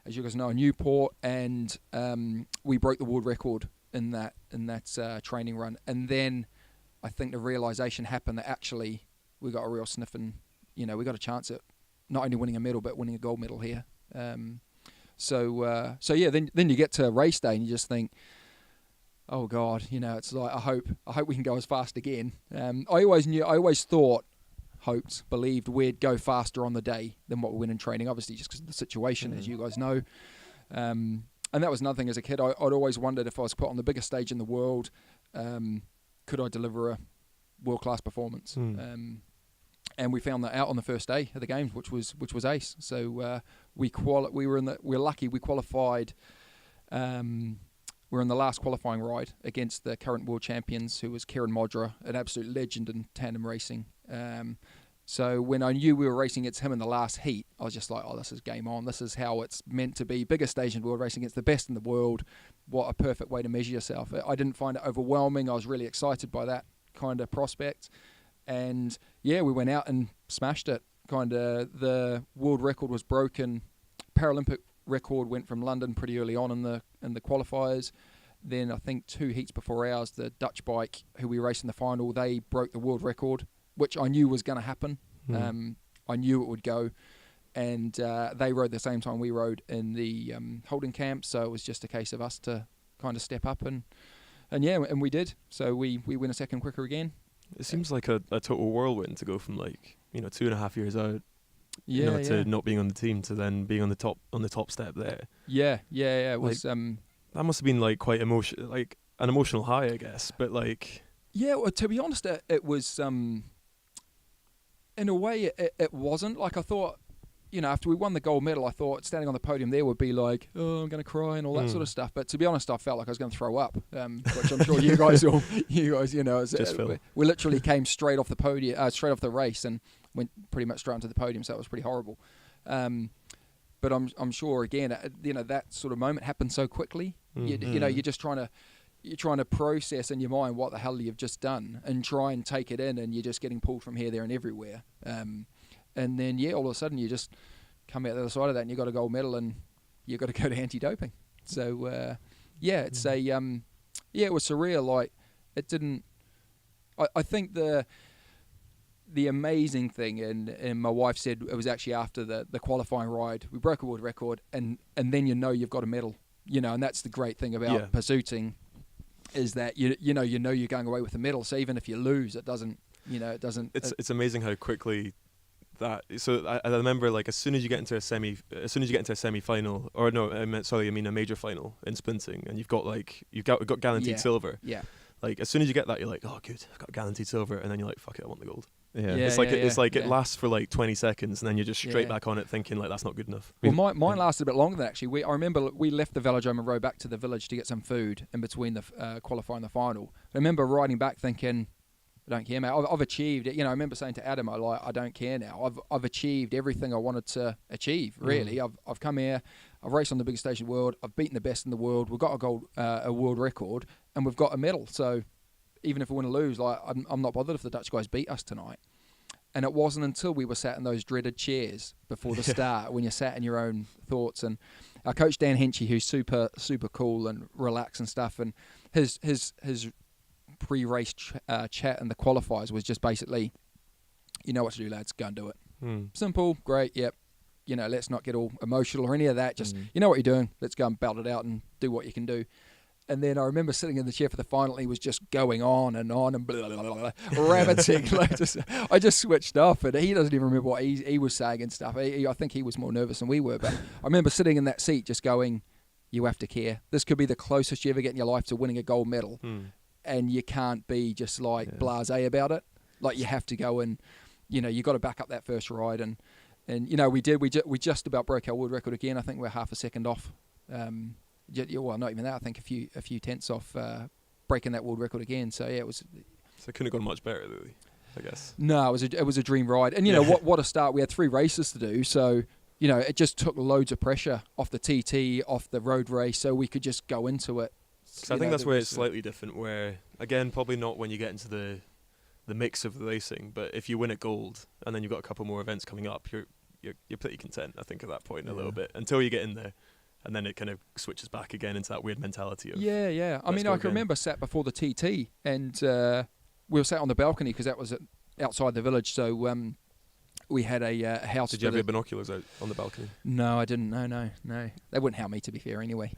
as you guys know, in Newport, and we broke the world record in that training run. And then I think the realisation happened that actually we got a real sniff, and we got a chance at not only winning a medal but winning a gold medal here. Then you get to race day and you just think, oh God, it's like, I hope we can go as fast again. I always thought, hoped, believed we'd go faster on the day than what we went in training, obviously just because of the situation, as you guys know. And that was another thing as a kid. I'd always wondered, if I was put on the biggest stage in the world, could I deliver a world-class performance? And we found that out on the first day of the games, which was ace. So we're lucky. We qualified. We're in the last qualifying ride against the current world champions, who was Karen Darke, an absolute legend in tandem racing. So when I knew we were racing against him in the last heat, I was just like, oh, this is game on. This is how it's meant to be. Biggest stage in world racing against the best in the world. What a perfect way to measure yourself. I didn't find it overwhelming. I was really excited by that kind of prospect. And we went out and smashed it. The world record was broken. Paralympic record went from London pretty early on in the qualifiers. Then I think 2 heats before ours, the Dutch bike, who we raced in the final, they broke the world record, which I knew was going to happen. I knew it would go. And they rode the same time we rode in the holding camp, so it was just a case of us to kind of step up, and we did. So we win a second quicker again. It seems like a total whirlwind to go from like 2.5 years out, Yeah, to not being on the team to then being on the top step there. Yeah. It was that must have been like quite an emotional high, I guess. But like, yeah. Well, to be honest, it was in a way it wasn't. Like I thought, after we won the gold medal, I thought standing on the podium there would be like, oh, I'm going to cry and all that sort of stuff. But to be honest, I felt like I was going to throw up, which I'm sure you guys, we literally came straight off the podium, straight off the race, and went pretty much straight onto the podium. So it was pretty horrible. But I'm sure again, that sort of moment happened so quickly. Mm-hmm. You're just trying to process in your mind what the hell you've just done and try and take it in, and you're just getting pulled from here, there, and everywhere. And then, all of a sudden, you just come out the other side of that and you got a gold medal and you got to go to anti-doping. So, it's it was surreal. Like, it didn't... I think the amazing thing, and my wife said it was actually after the qualifying ride, we broke a world record, and then you've got a medal, and that's the great thing about pursuiting, is that you know you're going away with a medal. So even if you lose, it doesn't. It's amazing how quickly that. So I remember, like, as soon as you get into a semi-final, or no, I mean a major final in sprinting, and you've got guaranteed silver. Yeah. Like, as soon as you get that, you're like, oh, good, I've got guaranteed silver, and then you're like, fuck it, I want the gold. Yeah. It lasts for like 20 seconds, and then you're just straight back on it, thinking like that's not good enough. Well, mine lasted a bit longer than actually. I remember we left the velodrome and rode back to the village to get some food in between the qualifying and the final. I remember riding back thinking, I don't care, mate. I've achieved it. I remember saying to Adam, I don't care now. I've achieved everything I wanted to achieve. Really, I've come here. I've raced on the biggest stage in the world. I've beaten the best in the world. We've got a world record, and we've got a medal. So even if we win or lose, like I'm not bothered if the Dutch guys beat us tonight. And it wasn't until we were sat in those dreaded chairs before the start, when you're sat in your own thoughts. And our coach Dan Henchy, who's super super cool and relaxed and stuff, and his pre-race chat and the qualifiers was just basically, you know what to do, lads, go and do it. Simple, great, yep. Let's not get all emotional or any of that. Just you know what you're doing. Let's go and belt it out and do what you can do. And then I remember sitting in the chair for the final, and he was just going on and blah, blah, blah, blah, rabbiting. I just switched off, and he doesn't even remember what he was saying and stuff. I think he was more nervous than we were. But I remember sitting in that seat just going, you have to care. This could be the closest you ever get in your life to winning a gold medal. And you can't be just like blasé about it. Like, you have to go and, you got to back up that first ride. And we did. We just about broke our world record again. I think we're half a second off. Well, not even that. I think a few tenths off breaking that world record again. So it was. So it couldn't have gone much better, really, I guess. No, it was a dream ride, and what a start. We had 3 races to do, so it just took loads of pressure off the TT, off the road race, so we could just go into it. So I think that's where it's slightly different. Where again, probably not when you get into the mix of the racing, but if you win a gold and then you've got a couple more events coming up, you're pretty content. I think at that point a little bit until you get in there. And then it kind of switches back again into that weird mentality of... Yeah. I mean, I can remember sat before the TT, and we were sat on the balcony because that was outside the village. So we had a house... Did you have your binoculars out on the balcony? No, I didn't. No. They wouldn't help me, to be fair, anyway.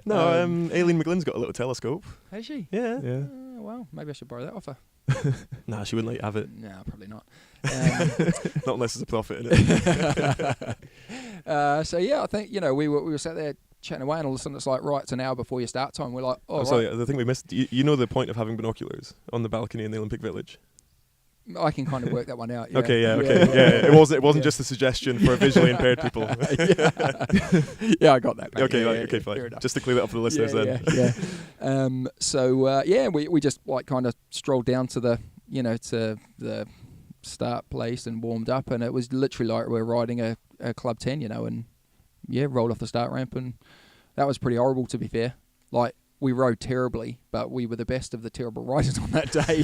No, Aileen McGlynn's got a little telescope. Has she? Yeah. Well, maybe I should borrow that off her. Nah, she wouldn't let you have it. No, probably not. Not unless there's a profit in it. I think we were sat there chatting away, and all of a sudden it's like, right, it's an hour before your start time. We're like, oh, right. Sorry, the thing we missed. You know the point of having binoculars on the balcony in the Olympic Village. I can kind of work that one out. Yeah. Okay, yeah. It wasn't just a suggestion for visually impaired people. Yeah, I got that. Okay, fine. Just to clear that up for the listeners then. Yeah. We just like kind of strolled down to the to the start place and warmed up, and it was literally like we're riding a Club 10, and rolled off the start ramp, and that was pretty horrible, to be fair. Like, we rode terribly, but we were the best of the terrible riders on that day,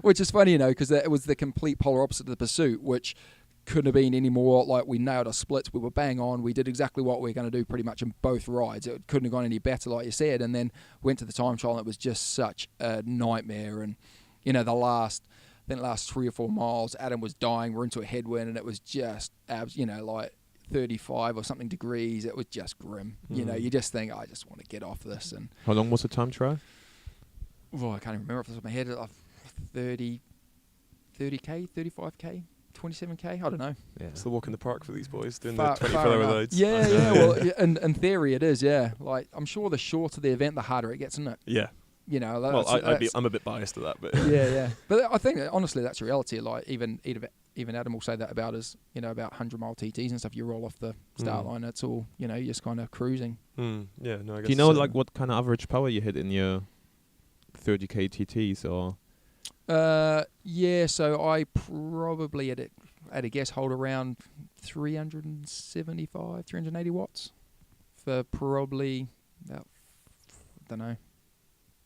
which is funny, because it was the complete polar opposite of the pursuit, which couldn't have been any more. Like, we nailed our splits, we were bang on, we did exactly what we were going to do pretty much in both rides. It couldn't have gone any better, like you said, and then went to the time trial, and it was just such a nightmare. And the last 3 or 4 miles, Adam was dying, we're into a headwind, and it was just like 35 or something degrees. It was just grim. You just think, I just want to get off this. And how long was the time trial? I can't even remember off the top of my head. 30 30k, 35k, 27k. I don't know. Yeah. It's the walk in the park for these boys doing Far- the far 24-hour enough. loads. Yeah, yeah. Well, yeah, in theory it is. Yeah, like I'm sure the shorter the event, the harder it gets, isn't it? Yeah. You know. Well, That's, I'm a bit biased to that, but yeah. But I think that, honestly that's reality. Like even Adam will say that about us. You know, about 100-mile TTs and stuff. You roll off the start line. It's all, you know, you're just kind of cruising. Yeah, no, I guess. Do you know like what kind of average power you hit in your 30k TTs or? Yeah. So I probably at a guess hold around 375, 380 watts for probably about, I don't know.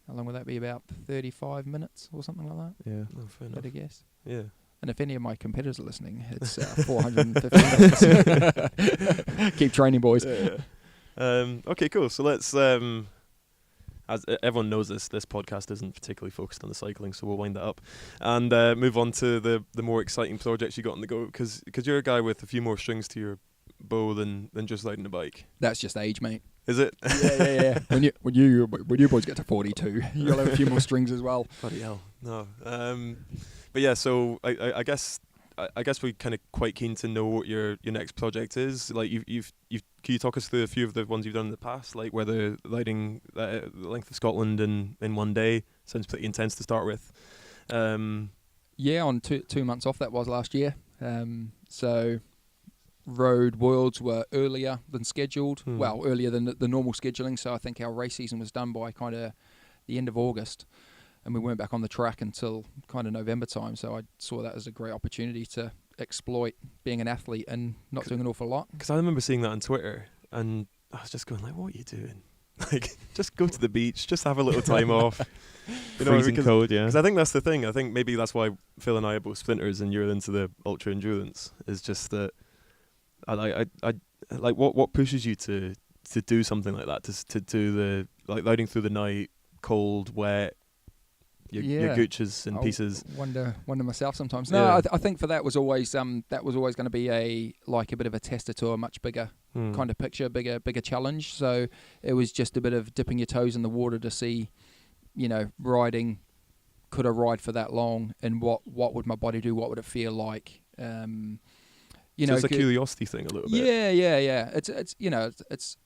How long would that be? About 35 minutes or something like that? Yeah. Oh, fair enough. At a guess. Yeah. And if any of my competitors are listening, it's 450 minutes. Keep training, boys. Yeah. Okay, cool. So let's, as everyone knows, this podcast isn't particularly focused on the cycling, so we'll wind that up and move on to the more exciting projects you got on the go, because you're a guy with a few more strings to your bow than just riding a bike. That's just age, mate. Is it? Yeah. When you boys get to 42, you'll have a few more strings as well. Bloody hell, no. But yeah, so I guess we're kind of quite keen to know what your next project is. Like you've can you talk us through a few of the ones you've done in the past, like whether riding the length of Scotland in one day sounds pretty intense to start with. Yeah, on 2 months off, that was last year. So Road Worlds were earlier than scheduled. Well, earlier than the normal scheduling. So I think our race season was done by kind of the end of August, and we weren't back on the track until kind of November time. So I saw that as a great opportunity to exploit being an athlete and not doing an awful lot. Because I remember seeing that on Twitter, and I was just going like, "What are you doing? Like, just go to the beach, just have a little time off." You know, freezing cold, yeah. Because I think that's the thing. I think maybe that's why Phil and I are both sprinters, and you're into the ultra endurance. Is just that I like what pushes you to do something like that, to do the like riding through the night, cold, wet. Your gooches in pieces. Wonder myself sometimes. No, I think for that was always going to be a bit of a tester to a much bigger kind of picture, bigger challenge. So it was just a bit of dipping your toes in the water to see, you know, riding. Could I ride for that long, and what would my body do? What would it feel like? You know, it's a curiosity thing a little bit. Yeah. It's you know, it's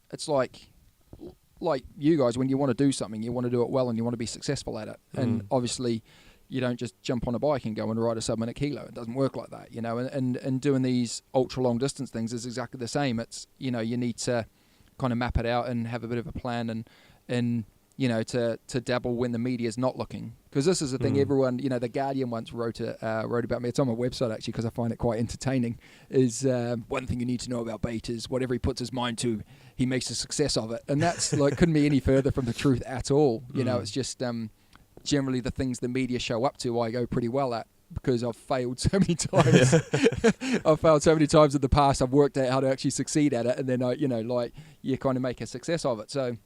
like you guys, when you want to do something, you want to do it well and you want to be successful at it. And obviously you don't just jump on a bike and go and ride a sub-minute kilo. It doesn't work like that, you know. And doing these ultra long distance things is exactly the same. It's, you know, you need to kind of map it out and have a bit of a plan and you know, to dabble when the media's not looking. Because this is the thing, everyone, you know, The Guardian once wrote about me. It's on my website, actually, because I find it quite entertaining. Is one thing you need to know about Bate is whatever he puts his mind to, he makes a success of it. And that's, like, couldn't be any further from the truth at all. You know, it's just generally the things the media show up to, I go pretty well at. Because I've failed so many times. I've failed so many times in the past. I've worked out how to actually succeed at it. And then, you know, like, you kind of make a success of it. So...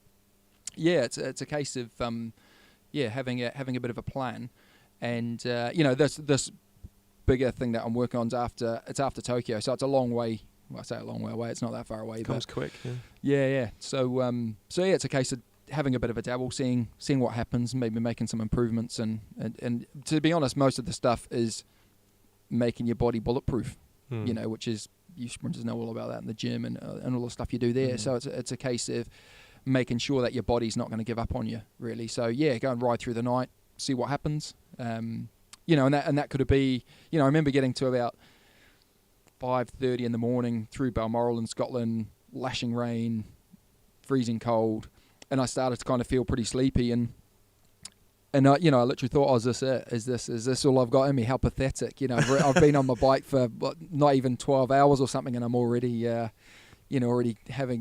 yeah, it's a case of having a bit of a plan, and you know, this bigger thing that I'm working on is after Tokyo, so it's a long way. Well, I say a long way away. It's not that far away. It comes quick. Yeah. So yeah, it's a case of having a bit of a dabble, seeing what happens, maybe making some improvements, and to be honest, most of the stuff is making your body bulletproof. You know, which is, you sprinters know all about that in the gym and all the stuff you do there. So it's a case of making sure that your body's not going to give up on you, really. So yeah, go and ride through the night, see what happens. You know, and that could be, you know, I remember getting to about 5:30 in the morning through Balmoral in Scotland, lashing rain, freezing cold, and I started to kind of feel pretty sleepy, and you know, I literally thought, oh, is this it? Is this all I've got in me? How pathetic, you know. I've been on my bike for not even 12 hours or something, and I'm already you know, already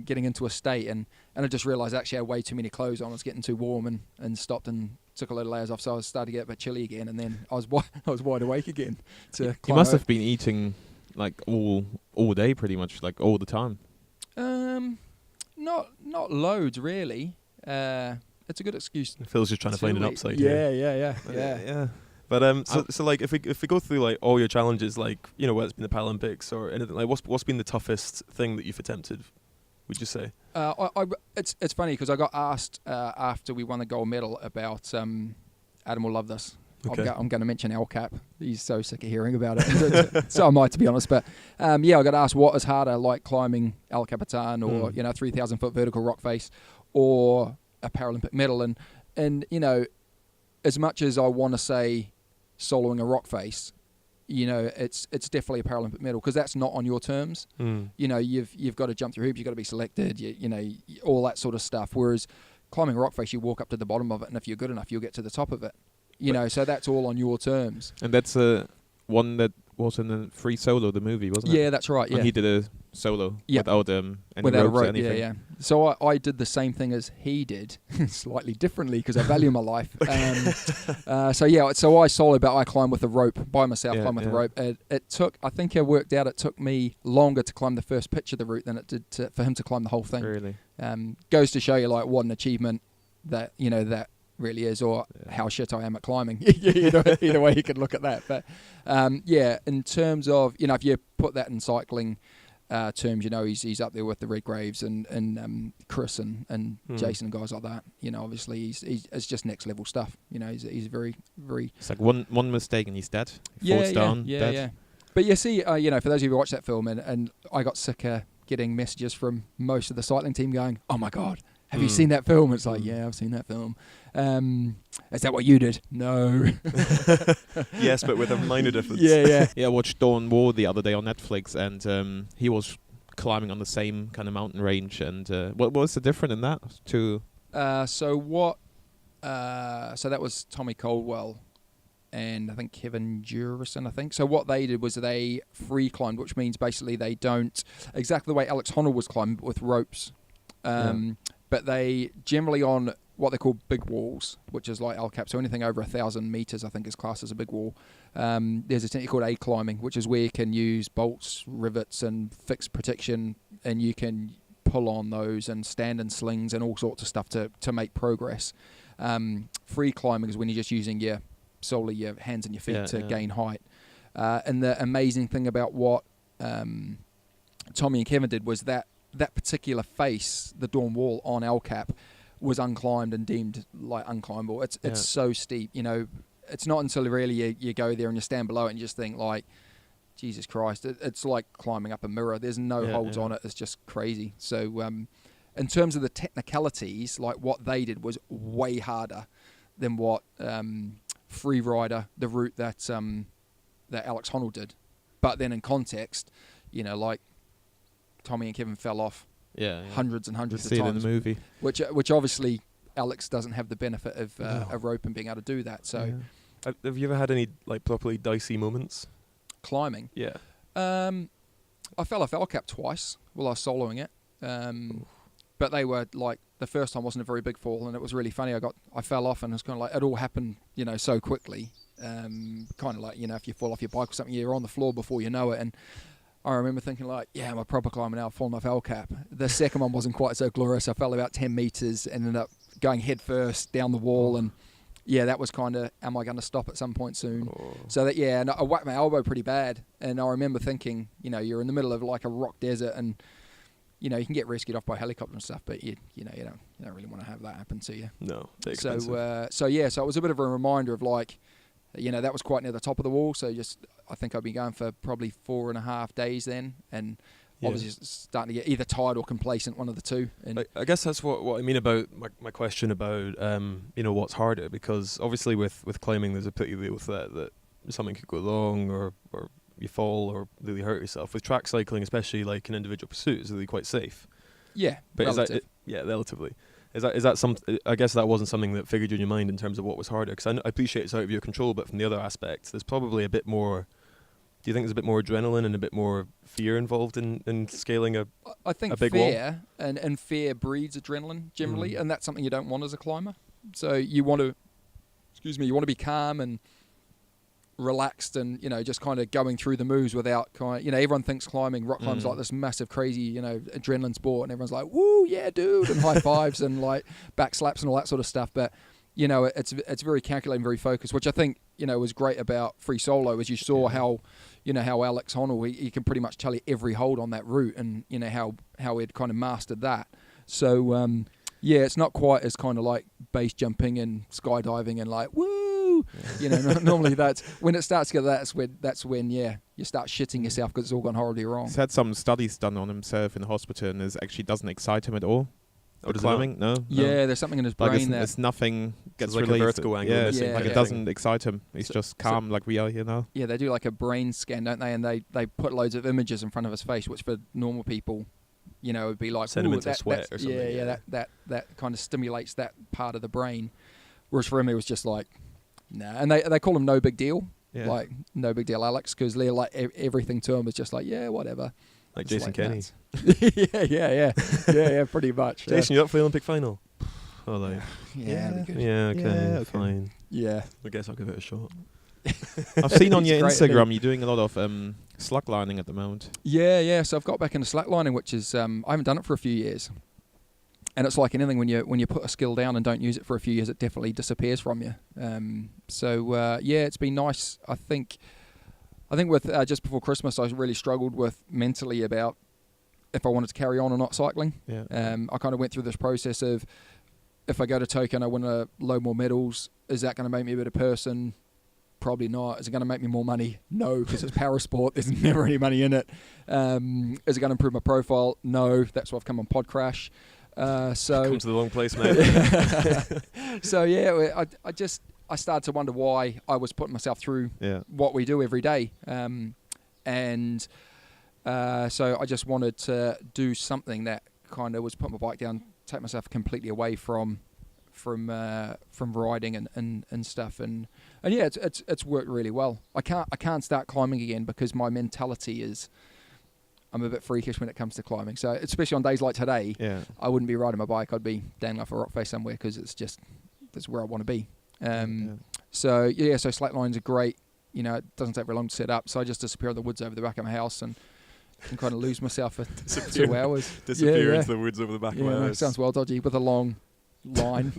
getting into a state, and I just realised actually I had way too many clothes on. I was getting too warm, and stopped and took a load of layers off, so I was starting to get a bit chilly again, and then I was wide awake again. You must have been eating like all day, pretty much, like all the time. Not loads really. It's a good excuse. Phil's just trying to find an upside. Yeah. But so like if we go through like all your challenges, like, you know, whether it's been the Paralympics or anything, like what's been the toughest thing that you've attempted, would you say? It's funny because I got asked after we won the gold medal about Adam will love this. Okay. I'm going to mention El Cap. He's so sick of hearing about it. So am I, to be honest. But I got asked what is harder, like climbing El Capitan or 3,000 foot vertical rock face or a Paralympic medal. And as much as I want to say soloing a rock face, it's definitely a Paralympic medal because that's not on your terms. You've got to jump through hoops, you've got to be selected, all that sort of stuff. Whereas climbing a rock face, you walk up to the bottom of it, and if you're good enough, you'll get to the top of it. So that's all on your terms. And that's one that was in the Free Solo, the movie, wasn't it? Yeah, that's right. Yeah, and he did a solo without any without ropes a or rope. anything. Yeah. So I did the same thing as he did, slightly differently because I value my life. So I solo, but I climbed with a rope by myself. Climbed with a rope. It took. I think I worked out. It took me longer to climb the first pitch of the route than it did for him to climb the whole thing. Really. Goes to show you like what an achievement that that really is, or how shit I am at climbing. Either way you can look at that. But in terms of if you put that in cycling terms, he's up there with the Redgraves and Chris and Jason and guys like that. Obviously it's just next level stuff. He's very, very. It's like one mistake and he's dead. He falls down. Dead. Yeah. But you see, for those of you who watch that film, and I got sick of getting messages from most of the cycling team going, "Oh my God, have you seen that film?" It's like, yeah, I've seen that film. Is that what you did? No. Yes, but with a minor difference. Yeah. I watched Dawn War the other day on Netflix, and he was climbing on the same kind of mountain range. And what was the difference in that? So that was Tommy Caldwell and I think Kevin Jurison, So what they did was they free climbed, which means basically they don't, exactly the way Alex Honnold was climbing, but with ropes. But they generally on what they call big walls, which is like El Cap, so anything over 1,000 meters I think is classed as a big wall. There's a technique called A climbing, which is where you can use bolts, rivets and fixed protection, and you can pull on those and stand in slings and all sorts of stuff to make progress. Free climbing is when you're just using solely your hands and your feet to gain height. And the amazing thing about what Tommy and Kevin did was that particular face, the Dawn Wall on El Cap, was unclimbed and deemed like unclimbable. It's so steep, it's not until really you go there and you stand below it and you just think like, Jesus Christ, it's like climbing up a mirror. There's no holds on it. It's just crazy. So in terms of the technicalities, like what they did was way harder than what Freerider, the route that Alex Honnold did. But then in context, like Tommy and Kevin fell off hundreds and hundreds of times. See it in the movie. Which obviously Alex doesn't have the benefit of a rope and being able to do that. So, have you ever had any like properly dicey moments climbing? Yeah. I fell off El Cap twice while I was soloing it. But they were like, the first time wasn't a very big fall, and it was really funny. I fell off, and it was kind of like it all happened, so quickly. Kind of like if you fall off your bike or something, you're on the floor before you know it. And I remember thinking like, yeah, I'm a proper climber now. I've fallen off El Cap. The second one wasn't quite so glorious. I fell about 10 meters and ended up going head first down the wall, and that was kind of, am I going to stop at some point soon? So that and I whacked my elbow pretty bad, and I remember thinking, you're in the middle of like a rock desert, and you can get rescued off by helicopter and stuff, but you don't really want to have that happen to you. No, so it was a bit of a reminder of like, that was quite near the top of the wall. So I think I'd been going for probably 4.5 days then, and obviously starting to get either tired or complacent, one of the two. And I guess that's what I mean about my question about what's harder, because obviously with climbing there's a pity with that something could go wrong or you fall or really hurt yourself. With track cycling, especially like an individual pursuit, is really quite safe. Yeah, but relative. Relatively. Is that some? I guess that wasn't something that figured in your mind in terms of what was harder, because I appreciate it's out of your control, but from the other aspects, there's probably a bit more. Do you think there's a bit more adrenaline and a bit more fear involved in scaling a big wall? I think fear and fear breeds adrenaline generally, and that's something you don't want as a climber. So you want to be calm and relaxed and just kind of going through the moves without everyone thinks rock climbing's like this massive crazy adrenaline sport, and everyone's like, woo, yeah dude, and high fives and like back slaps and all that sort of stuff, but it's very calculated and very focused, which I think was great about free solo, as you saw how Alex Honnold, he can pretty much tell you every hold on that route, and how he'd kind of mastered that. So it's not quite as kind of like base jumping and skydiving and like woo, woo. You know, normally that's when it starts to get that's when you start shitting yourself because it's all gone horribly wrong. He's had some studies done on himself in the hospital, and it actually doesn't excite him at all. Oh, does it climbing? No. Yeah, there's something in his brain that it's nothing gets like a released. vertical angle Yeah, missing like Yeah. it doesn't excite him. He's just calm like we are here now. Yeah, they do like a brain scan, don't they? And they put loads of images in front of his face, which for normal people, you know, would be like Send him "Ooh, into sweat that's- or something, Yeah, yeah. that kind of stimulates that part of the brain. Whereas for him, it was just like, nah. And they call him no big deal, Yeah. like no big deal, Alex, because they're like everything to him is just like, yeah, whatever. Like It's Jason Kenny. nuts. yeah, pretty much. Jason, you up for the Olympic final? Oh, like, Yeah, that'd be good. yeah, okay, Yeah, okay. fine. Yeah. I guess I'll give it a shot. I've seen on He's your great, isn't he? Instagram you're doing a lot of slacklining at the moment. Yeah. So I've got back into slacklining, which is I haven't done it for a few years, and it's like anything when you put a skill down and don't use it for a few years, it definitely disappears from you. It's been nice. I think with just before Christmas, I really struggled with mentally about if I wanted to carry on or not cycling. Yeah. I kind of went through this process of if I go to Tokyo and I win a load more medals, is that going to make me a better person? Probably not. Is it going to make me more money? No, because it's para sport. There's never any money in it. Is it going to improve my profile? No. That's why I've come on Podcrash. Come to the wrong place, mate. So yeah, I started to wonder why I was putting myself through what we do every day, so I just wanted to do something that kind of was put my bike down, take myself completely away from riding and stuff, and yeah, it's worked really well. I can't start climbing again because my mentality is I'm a bit freakish when it comes to climbing. So especially on days like today, I wouldn't be riding my bike. I'd be dangling off a rock face somewhere because that's where I want to be. So slackline's are great. You know, it doesn't take very long to set up. So I just disappear in the woods over the back of my house and can kind of lose myself for 2 hours. Disappear into the woods over the back of my house. Sounds well dodgy with a long line.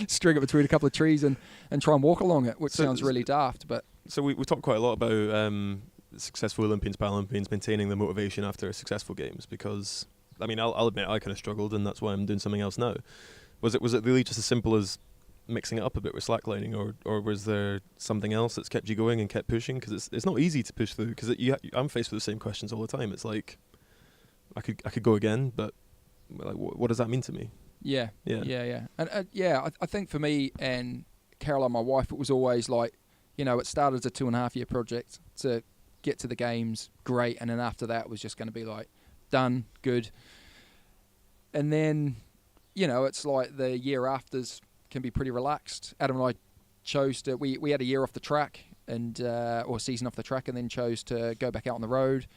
String it between a couple of trees and try and walk along it, which sounds really daft. But so we talk quite a lot about successful Olympians, Paralympians maintaining the motivation after successful games, because I mean I'll admit I kind of struggled, and that's why I'm doing something else now. Was it really just as simple as mixing it up a bit with slacklining, or was there something else that's kept you going and kept pushing? Because it's not easy to push through, because I'm faced with the same questions all the time. It's like I could go again, but like what does that mean to me? Yeah. And I think for me and Caroline, my wife, it was always like, you know, it started as a 2.5 year project to get to the games, great, and then after that was just going to be like done, good. And then, you know, it's like the year afters can be pretty relaxed. Adam and I chose to, we had a year off the track or season off the track, and then chose to go back out on the road.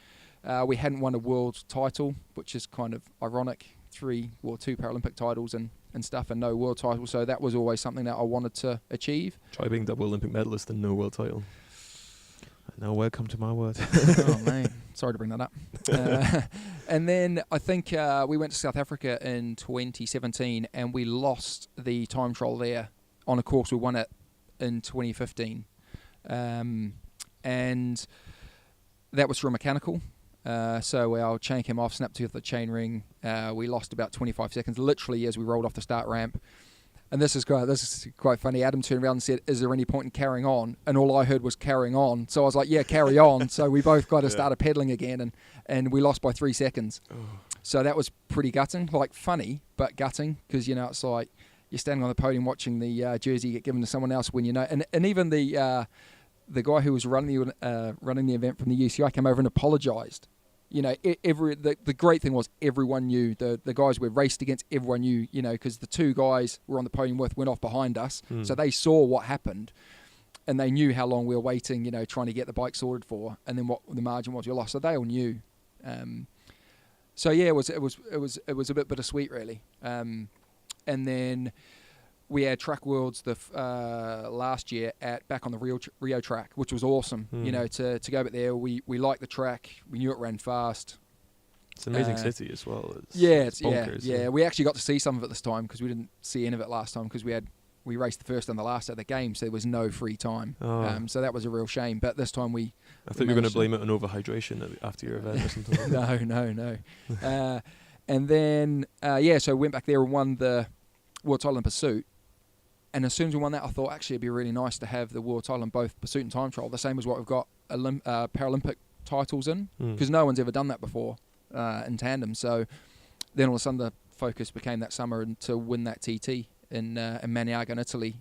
We hadn't won a world title, which is kind of ironic. 2 Paralympic titles and stuff, and no world title. So that was always something that I wanted to achieve. Try being double Olympic medalist and no world title. No, welcome to my world. Oh man, sorry to bring that up. And then I think we went to South Africa in 2017, and we lost the time trial there on a course we won it in 2015, and that was through a mechanical. So our chain came off, snapped to the chain ring. We lost about 25 seconds, literally, as we rolled off the start ramp. And this is quite funny. Adam turned around and said, "Is there any point in carrying on?" And all I heard was "carrying on." So I was like, "Yeah, carry on." So we both got to started pedaling again, and we lost by 3 seconds. Oh. So that was pretty gutting, like funny, but gutting, because, you know, it's like you're standing on the podium watching the jersey get given to someone else when you know. And even the guy who was running the event from the UCI came over and apologised. You know, the great thing was everyone knew, the guys we raced against, everyone knew, you know, because the 2 guys we're on the podium with went off behind us. So they saw what happened, and they knew how long we were waiting, you know, trying to get the bike sorted for, and then what the margin was we lost. So they all knew. So yeah, it was a bit bittersweet, really. And then we had Track Worlds last year back on the Rio track, which was awesome. You know, to go back there, we liked the track. We knew it ran fast. It's an amazing city as well. It's bonkers. Yeah. We actually got to see some of it this time because we didn't see any of it last time because we raced the first and the last at the game, so there was no free time. So that was a real shame. But this time I thought you were going to blame it on overhydration after your event or something. No. And then so we went back there and won the World Title in Pursuit. And as soon as we won that, I thought actually it'd be really nice to have the world title in both pursuit and time trial, the same as what we've got Paralympic titles in, because no one's ever done that before in tandem. So then all of a sudden the focus became that summer to win that TT in Maniaga in Italy,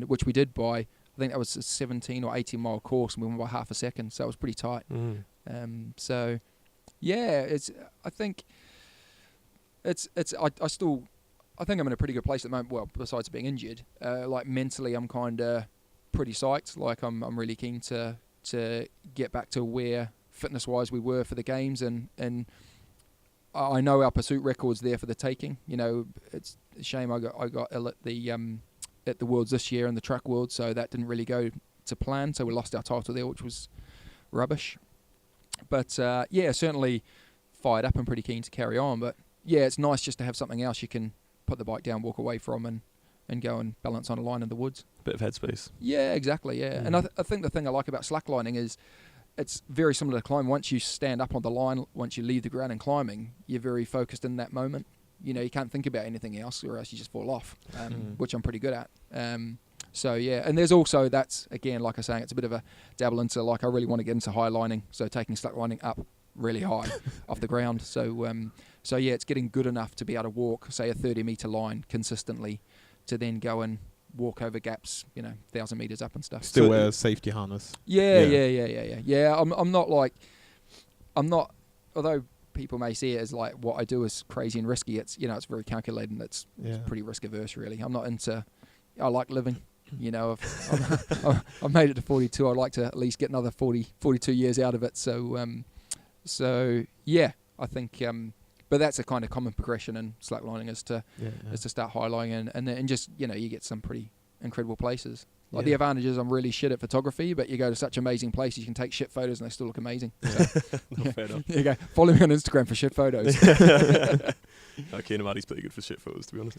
which we did by, I think that was a 17 or 18 mile course, and we won by half a second, so it was pretty tight. So yeah, I think I'm in a pretty good place at the moment. Well, besides being injured, like mentally, I'm kind of pretty psyched. Like I'm really keen to get back to where fitness-wise we were for the games, and I know our pursuit record's there for the taking. You know, it's a shame I got ill at the Worlds this year and the track world, so that didn't really go to plan. So we lost our title there, which was rubbish. But yeah, certainly fired up and pretty keen to carry on. But yeah, it's nice just to have something else you can put the bike down, walk away from, and go and balance on a line in the woods. Bit of headspace. Yeah, exactly, yeah. And I think the thing I like about slacklining is it's very similar to climbing. Once you stand up on the line, once you leave the ground and climbing, you're very focused in that moment. You know, you can't think about anything else or else you just fall off, which I'm pretty good at. So, yeah. And there's also, that's, again, like I was saying, it's a bit of a dabble into, like, I really want to get into high lining, so taking slacklining up really high off the ground. So yeah, it's getting good enough to be able to walk, say, a 30-metre line consistently, to then go and walk over gaps, 1,000 metres up and stuff. Still wear a safety harness. Yeah. I'm not, although people may see it as like what I do is crazy and risky, it's, it's very calculated, and it's pretty risk averse, really. I'm not I like living. I've made it to 42. I'd like to at least get another 42 years out of it. So yeah, I think, but that's a kind of common progression in slacklining is to start highlining and just, you get some pretty incredible places. Like the advantage is I'm really shit at photography, but you go to such amazing places, you can take shit photos and they still look amazing. So, fair enough. There you go. Follow me on Instagram for shit photos. Kian Emadi's pretty good for shit photos, to be honest.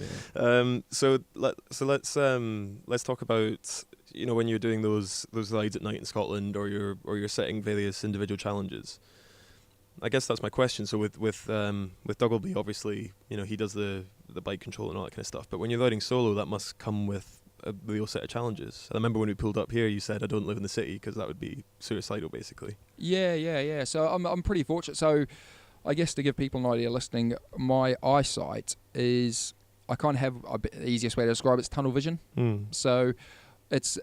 Let's talk about when you're doing those rides at night in Scotland, or you're setting various individual challenges. I guess that's my question. So with Duggleby, obviously, he does the bike control and all that kind of stuff. But when you're riding solo, that must come with a real set of challenges. I remember when we pulled up here, you said, "I don't live in the city," because that would be suicidal, basically. Yeah. So I'm pretty fortunate. So I guess to give people an idea listening, my eyesight is, I kind of have the easiest way to describe it's tunnel vision. So it's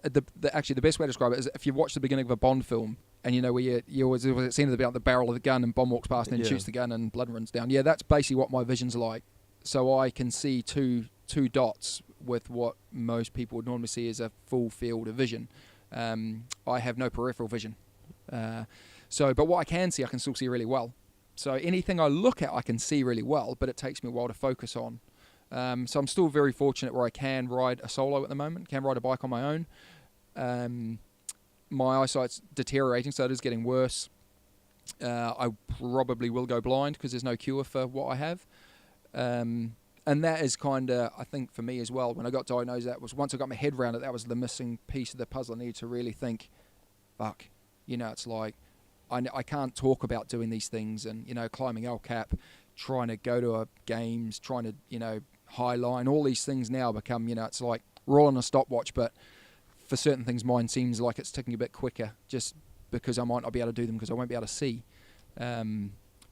actually the best way to describe it is if you watch the beginning of a Bond film, and where you always seen the barrel of the gun and Bond walks past and then shoots the gun and blood runs down. Yeah, that's basically what my vision's like. So I can see two dots with what most people would normally see as a full field of vision. I have no peripheral vision. But what I can see, I can still see really well. So anything I look at, I can see really well, but it takes me a while to focus on. So I'm still very fortunate where I can ride a solo at the moment, can ride a bike on my own. My eyesight's deteriorating, so it is getting worse. I probably will go blind because there's no cure for what I have. And that is kind of, I think for me as well, when I got diagnosed, that was, once I got my head around it, that was the missing piece of the puzzle. I needed to really think, fuck, it's like, I can't talk about doing these things and, climbing El Cap, trying to go to games, trying to, high line, all these things now become, it's like we're all on a stopwatch, but for certain things, mine seems like it's ticking a bit quicker just because I might not be able to do them because I won't be able to see.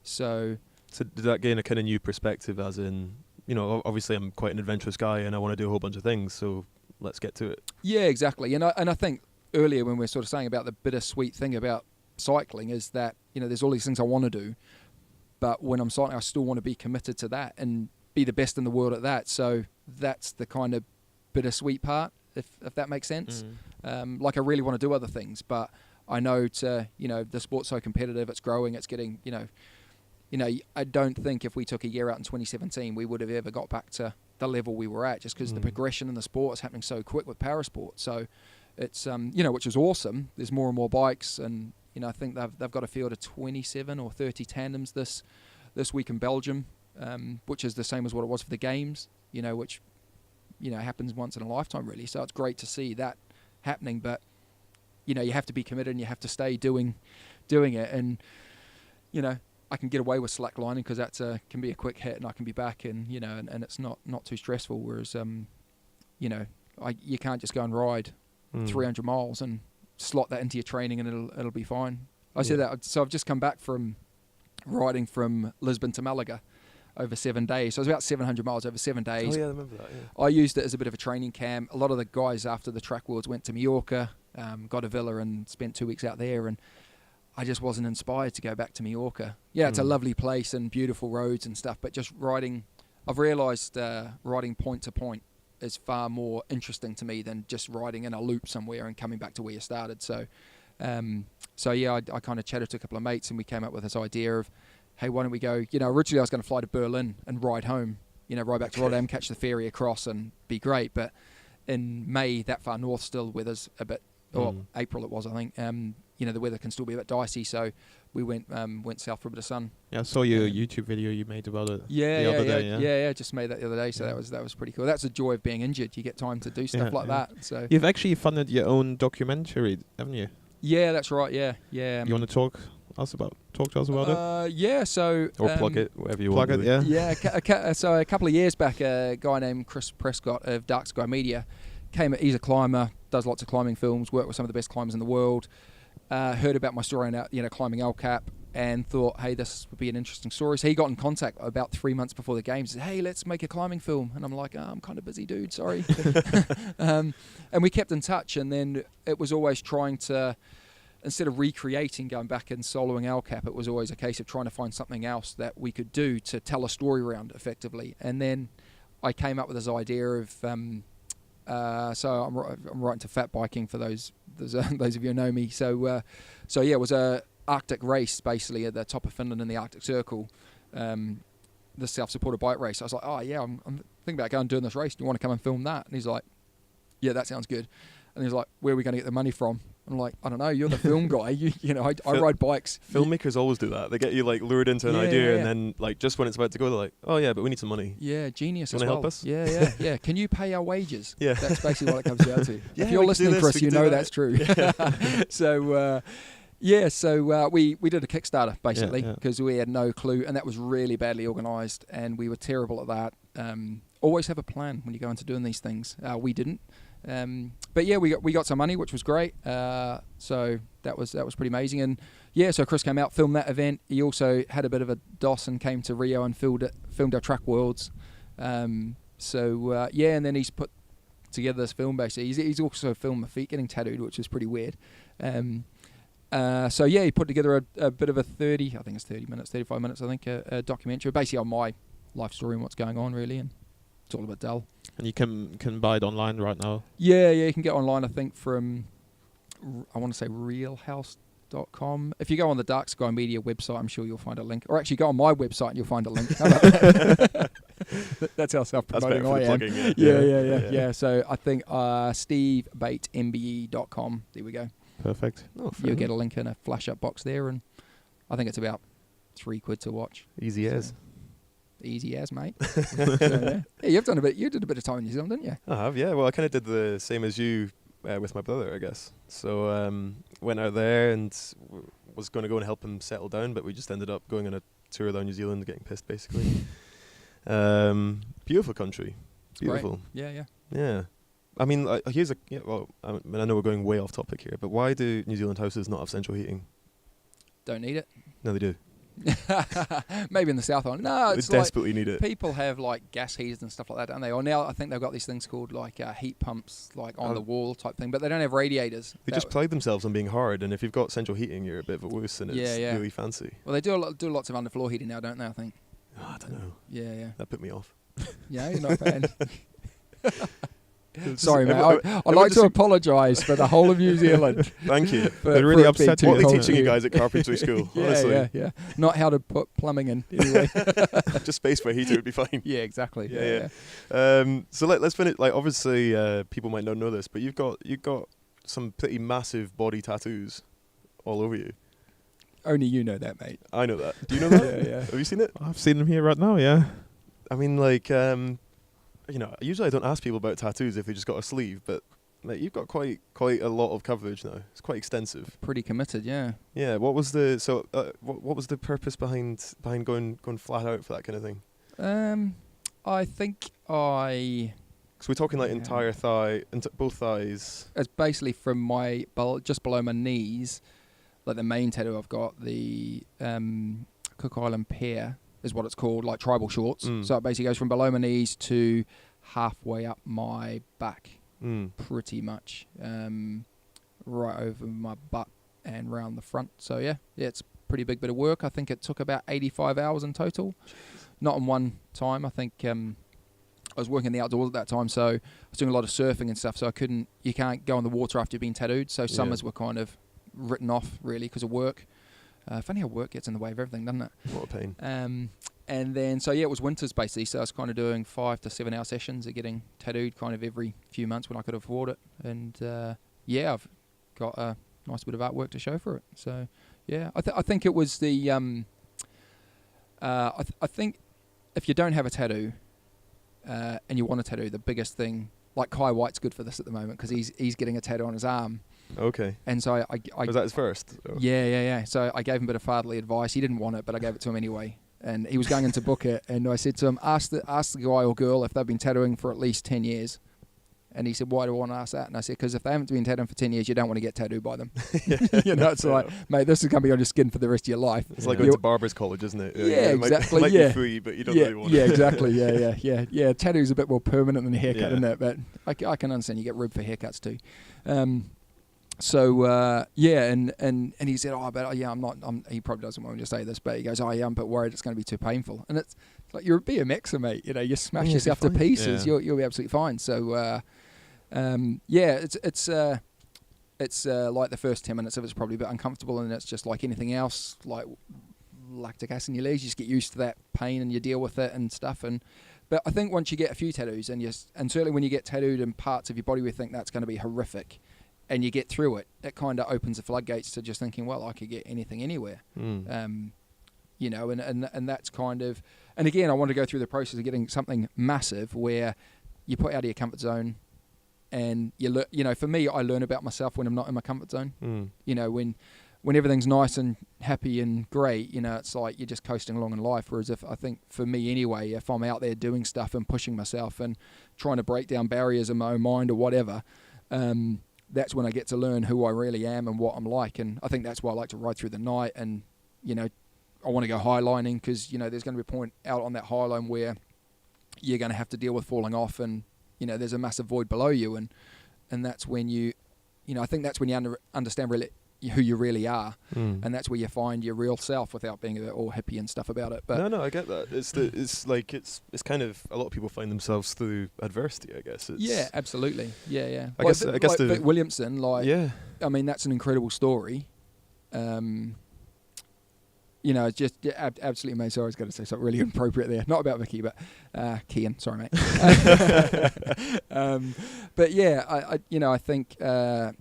So did that gain a kind of new perspective, as in, obviously I'm quite an adventurous guy and I want to do a whole bunch of things, so let's get to it. Yeah, exactly. And I think earlier when we were sort of saying about the bittersweet thing about cycling is that, there's all these things I want to do, but when I'm cycling, I still want to be committed to that and be the best in the world at that. So that's the kind of bittersweet part, if that makes sense. Like I really want to do other things, but I know the sport's so competitive, it's growing, it's getting, I don't think if we took a year out in 2017, we would have ever got back to the level we were at, just because the progression in the sport is happening so quick with parasport. So it's, which is awesome. There's more and more bikes, and, I think they've got a field of 27 or 30 tandems this week in Belgium, which is the same as what it was for the games, which, happens once in a lifetime, really. So it's great to see that happening, but, you have to be committed and you have to stay doing it. And, I can get away with slacklining because that's can be a quick hit and I can be back and, and it's not too stressful. Whereas, you can't just go and ride 300 miles and slot that into your training and it'll be fine. I said that. So I've just come back from riding from Lisbon to Malaga over 7 days. So it was about 700 miles over 7 days. Oh yeah, I remember that. Yeah. I used it as a bit of a training camp. A lot of the guys after the track worlds went to Mallorca, got a villa and spent 2 weeks out there, and I just wasn't inspired to go back to Mallorca. Yeah, it's a lovely place and beautiful roads and stuff, but just riding, I've realised riding point to point is far more interesting to me than just riding in a loop somewhere and coming back to where you started. So yeah, I kind of chatted to a couple of mates and we came up with this idea of, hey, why don't we go, originally I was going to fly to Berlin and ride home, ride back to Rotterdam, catch the ferry across and be great. But in May, that far north still weather's a bit, or April it was, I think, the weather can still be a bit dicey. So we went south for a bit of sun. Yeah, I saw your YouTube video you made about it. Yeah, just made that the other day. So that was pretty cool. That's the joy of being injured. You get time to do stuff like that. So you've actually funded your own documentary, haven't you? Yeah, that's right. Yeah. You want to talk to us about it? Yeah. So or plug it, whatever you plug want. Plug it. Yeah. Yeah. So a couple of years back, a guy named Chris Prescott of Dark Sky Media he's a climber, does lots of climbing films, worked with some of the best climbers in the world. Heard about my story on climbing El Cap and thought, hey, this would be an interesting story. So he got in contact about 3 months before the games. Said, hey, let's make a climbing film. And I'm like, I'm kind of busy, dude. Sorry. And we kept in touch. And then it was always trying to, instead of recreating, going back and soloing El Cap, it was always a case of trying to find something else that we could do to tell a story around effectively. And then I came up with this idea of, so I'm right into fat biking for those of you who know me. So yeah, it was a Arctic race basically at the top of Finland in the Arctic Circle, the self-supported bike race. I was like, oh yeah, I'm thinking about going and doing this race. Do you want to come and film that? And he's like, yeah, that sounds good. And he's like, where are we going to get the money from? I'm like, I don't know. You're the film guy. I ride bikes. Filmmakers always do that. They get you lured into an idea, and then just when it's about to go, they're like, oh yeah, but we need some money. Yeah, genius. You want to help us? Yeah. Can you pay our wages? Yeah, that's basically what it comes down to. Yeah, if you're listening, Chris, you know that's true. So we did a Kickstarter basically because we had no clue, and that was really badly organised, and we were terrible at that. Always have a plan when you go into doing these things. We didn't. But yeah, we got some money, which was great. So that was pretty amazing. And yeah, so Chris came out, filmed that event. He also had a bit of a DOS and came to Rio and filmed our track worlds. And then he's put together this film basically. He's also filmed my feet getting tattooed, which is pretty weird. So yeah, he put together a bit of a 35 minutes, I think, a documentary basically on my life story and what's going on really, and it's all a bit dull. And you can buy it online right now? Yeah, you can get online, I think, from, I want to say realhouse.com. If you go on the Dark Sky Media website, I'm sure you'll find a link. Or actually go on my website and you'll find a link. That's how self-promoting I am. Yeah. So I think stevebatembe.com. There we go. Perfect. You'll get a link in a flash-up box there, and I think it's about £3 to watch. Easy as, mate. So, yeah, you did a bit of time in New Zealand, didn't you? I have, yeah. Well, I kind of did the same as you with my brother, I guess. So went out there and was going to go and help him settle down, but we just ended up going on a tour around New Zealand, getting pissed basically. Beautiful country, beautiful. Great. Yeah. Yeah. I mean, I know we're going way off topic here, but why do New Zealand houses not have central heating? Don't need it. No, they do. Maybe in the South Island. No, it's they desperately need it. People have gas heaters and stuff like that, don't they? Or now I think they've got these things called heat pumps, on the wall type thing, but they don't have radiators. They just pride themselves on being hard, and if you've got central heating, you're a bit of a wuss, and it's really fancy. Well, they do lots of underfloor heating now, don't they? I think. Oh, I don't know. Yeah. That put me off. Yeah, you're not a fan. Sorry, mate. I'd like to apologise for the whole of New Zealand. Thank you. They're really upset. What are they teaching you guys at carpentry school? Honestly. Yeah. Not how to put plumbing in. Anyway. Just space for a heater would be fine. Yeah, exactly. Yeah. So let's finish. Obviously, people might not know this, but you've got some pretty massive body tattoos all over you. Only you know that, mate. I know that. Do you know that? Yeah. Have you seen it? I've seen them here right now. Yeah. I mean, usually I don't ask people about tattoos if they just got a sleeve, but mate, you've got quite a lot of coverage now. It's quite extensive. Pretty committed, yeah. Yeah. What was the purpose behind going flat out for that kind of thing? I think because So we're talking like entire thigh, both thighs. It's basically from my just below my knees, like the main tattoo I've got, the Cook Island pear is what it's called, like tribal shorts. So it basically goes from below my knees to halfway up my back, pretty much, right over my butt and round the front. So yeah, it's a pretty big bit of work. I think it took about 85 hours in total. Jeez. Not in one time. I think I was working in the outdoors at that time, so I was doing a lot of surfing and stuff, so you can't go in the water after you've been tattooed, so summers were kind of written off, really, because of work. Funny how work gets in the way of everything, doesn't it? What a pain. And then, so yeah, it was winters, basically, so I was kind of doing 5 to 7 hour sessions of getting tattooed kind of every few months when I could afford it, and yeah, I've got a nice bit of artwork to show for it, so yeah, I think it was the, I think if you don't have a tattoo, and you want a tattoo, the biggest thing, like Kai White's good for this at the moment because he's getting a tattoo on his arm. Okay. And so I was that his first? Oh. Yeah. So I gave him a bit of fatherly advice. He didn't want it, but I gave it to him anyway. And he was going in to book it, and I said to him, ask the guy or girl if they've been tattooing for at least 10 years. And he said, why do I want to ask that? And I said, because if they haven't been tattooing for 10 years, you don't want to get tattooed by them. You know, it's like, mate, this is going to be on your skin for the rest of your life. It's like going to barber's college, isn't it? Yeah, exactly. It might be free, but you don't really want it. Yeah, exactly. Yeah. Tattoo's a bit more permanent than a haircut, isn't it? But I can understand you get ribbed for haircuts too. And he said, I'm not, he probably doesn't want me to say this, but he goes, I'm a bit worried it's going to be too painful. And it's like, you're a BMXer, mate. You know, you smash yourself to pieces, you'll be absolutely fine. So, it's like the first 10 minutes of it's probably a bit uncomfortable, and it's just like anything else, like lactic acid in your legs. You just get used to that pain and you deal with it and stuff. But I think once you get a few tattoos, and certainly when you get tattooed in parts of your body where you think that's going to be horrific, and you get through it, it kind of opens the floodgates to just thinking, well, I could get anything anywhere. You know, and that's kind of, and again, I want to go through the process of getting something massive where you put out of your comfort zone. And for me, I learn about myself when I'm not in my comfort zone. You know, when everything's nice and happy and great, you know, it's like you're just coasting along in life. Whereas I think for me anyway, if I'm out there doing stuff and pushing myself and trying to break down barriers in my own mind or whatever, that's when I get to learn who I really am and what I'm like. And I think that's why I like to ride through the night. And, you know, I want to go highlining because, you know, there's going to be a point out on that highline where you're going to have to deal with falling off, and you know, there's a massive void below you, and that's when I think that's when you understand really who you really are, and that's where you find your real self without being a bit all hippie and stuff about it. But no, I get that. It's kind of, a lot of people find themselves through adversity, I guess. Yeah, absolutely. Yeah. I guess Vicky Williamson, I mean, that's an incredible story. You know, it's just absolutely amazing. Sorry, I was going to say something really inappropriate there. Not about Vicky, but Kian. Sorry, mate. But yeah, I think that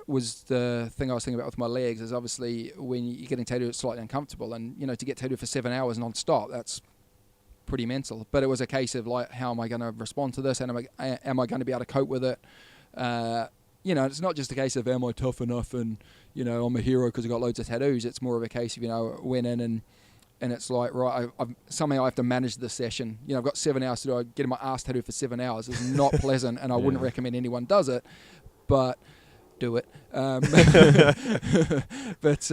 was the thing I was thinking about with my legs. Is obviously when you're getting tattooed, it's slightly uncomfortable, and you know, to get tattooed for 7 hours non-stop, that's pretty mental. But it was a case of like, how am I going to respond to this? And am I going to be able to cope with it? You know, it's not just a case of am I tough enough and, you know, I'm a hero because I've got loads of tattoos. It's more of a case of, you know, went in and it's like, right, somehow I have to manage the session. You know, I've got 7 hours to do it. Getting my ass tattooed for 7 hours is not pleasant, and I wouldn't recommend anyone does it, but do it. But it's,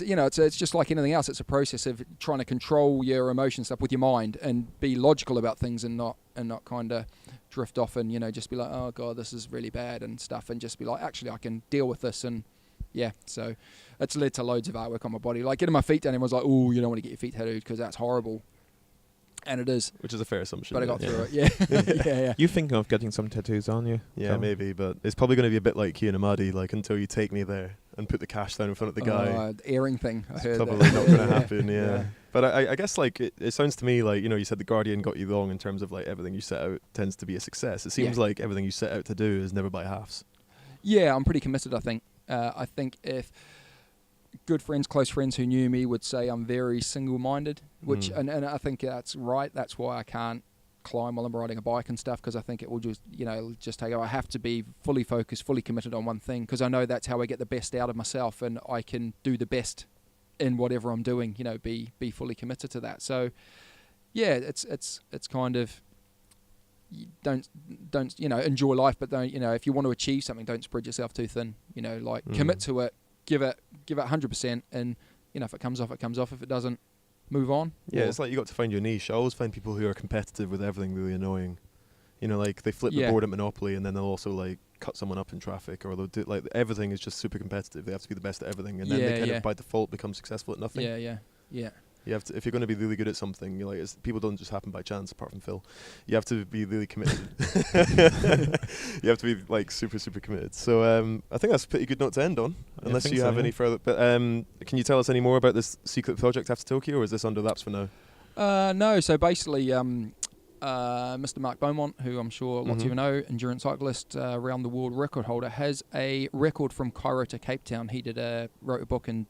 you know, it's just like anything else. It's a process of trying to control your emotion stuff with your mind and be logical about things, and not kind of drift off and, you know, just be like, oh god, this is really bad and stuff, and just be like, actually I can deal with this. And yeah, so it's led to loads of artwork on my body, like getting my feet done. Everyone's like, oh, you don't want to get your feet tattooed because that's horrible, and it is, which is a fair assumption, but I got through it. Yeah. You thinking of getting some tattoos, aren't you? Yeah, maybe, but it's probably going to be a bit like Kian Emadi, like until you take me there and put the cash down in front of the guy. The earring thing, I heard. Probably not going to happen. Yeah. But I guess like it sounds to me like, you know, you said the Guardian got you wrong in terms of like everything you set out tends to be a success. It seems like everything you set out to do is never by halves. Yeah, I'm pretty committed, I think. I think if good friends, close friends who knew me would say I'm very single-minded, which and I think that's right. That's why I can't climb while I'm riding a bike and stuff, because I think it will just, you know, just take over. I have to be fully focused, fully committed on one thing, because I know that's how I get the best out of myself, and I can do the best in whatever I'm doing, you know, be fully committed to that. So yeah, it's kind of, don't enjoy life, but don't, if you want to achieve something, don't spread yourself too thin. Commit to it, give it 100%, and if it comes off, it comes off. If it doesn't, move on. Yeah, it's like you got to find your niche. I always find people who are competitive with everything really annoying. Like they flip the board at Monopoly, and then they'll also like cut someone up in traffic, or they'll do like everything is just super competitive. They have to be the best at everything, and then they kind of by default become successful at nothing. Yeah. You have to, if you're going to be really good at something, people don't just happen by chance, apart from Phil. You have to be really committed. You have to be like super, super committed. So I think that's a pretty good note to end on, unless you have any further. But can you tell us any more about this secret project after Tokyo, or is this under wraps for now? No. So basically, Mr. Mark Beaumont, who I'm sure lots of you know, endurance cyclist, around the world record holder, has a record from Cairo to Cape Town. He wrote a book and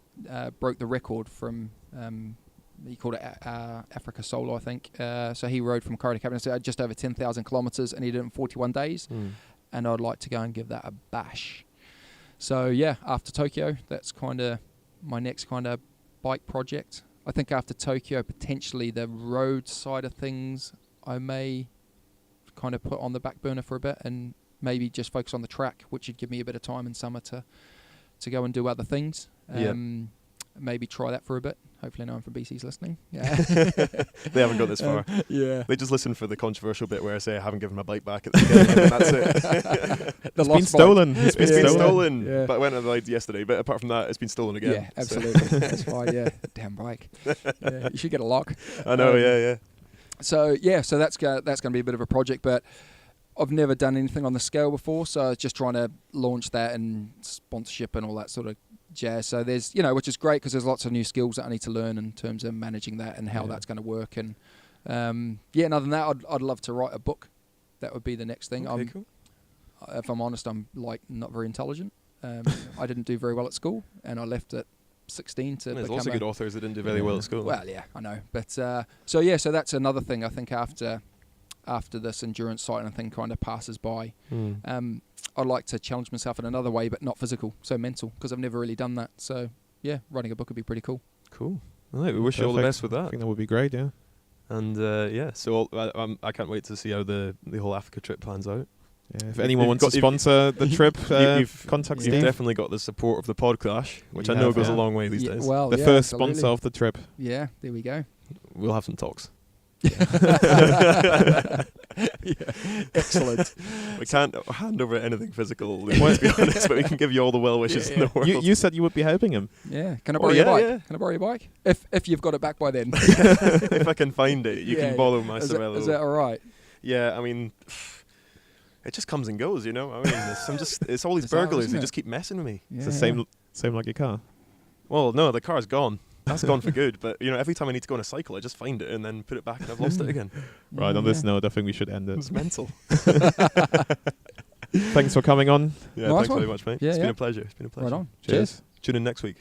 broke the record from. He called it Africa Solo, I think. So he rode from Cairo to Cape Town, so just over 10,000 kilometres, and he did it in 41 days. And I'd like to go and give that a bash. So yeah, after Tokyo, that's kind of my next kind of bike project. I think after Tokyo, potentially the road side of things, I may kind of put on the back burner for a bit and maybe just focus on the track, which would give me a bit of time in summer to go and do other things. Maybe try that for a bit. Hopefully no one from BC's listening. Yeah. They haven't got this far. Yeah. They just listen for the controversial bit where I say I haven't given my bike back at the beginning, and that's it. It's been stolen. It's been stolen. Yeah. But I went and lied yesterday. But apart from that, it's been stolen again. Yeah, absolutely. That's fine. Yeah. Damn bike. Yeah. You should get a lock. I know. Yeah. So that's going to be a bit of a project, but I've never done anything on the scale before, so I was just trying to launch that and sponsorship and all that sort of jazz. So there's, which is great because there's lots of new skills that I need to learn in terms of managing that and how that's going to work. And and other than that, I'd love to write a book. That would be the next thing. Okay, cool. If I'm honest, I'm like not very intelligent. I didn't do very well at school, and I left at 16 to. There's lots of good authors that didn't do very well at school. Well, yeah, I know, but so that's another thing. I think after this endurance cycling thing kind of passes by, I'd like to challenge myself in another way, but not physical, so mental, because I've never really done that. So yeah, writing a book would be pretty cool. Cool. All right, we wish you all the best with that. I think that would be great. Yeah. And so I can't wait to see how the whole Africa trip plans out. Yeah, if anyone wants to sponsor the trip, contact Steve. You've definitely got the support of the Podcrash, which I know goes a long way these days. Well, the first sponsor of the trip. Yeah, there we go. We'll have some talks. Excellent. We can't hand over anything physical, to be honest, but we can give you all the well wishes in the world. You said you would be helping him. Yeah. Can I borrow your bike? Yeah. Can I borrow your bike? If you've got it back by then. If I can find it, you can borrow my Cervelo. Is that all right? Yeah, I mean, it just comes and goes, I mean, it's all these burglars who just keep messing with me. Yeah. It's the same like your car. Well, no, the car's gone. That's gone for good. But, every time I need to go on a cycle, I just find it and then put it back and I've lost it again. Right, on this note, I think we should end it. It's mental. Thanks for coming on. Yeah, thanks very much, mate. Yeah, it's been a pleasure. Right on. Cheers. Tune in next week.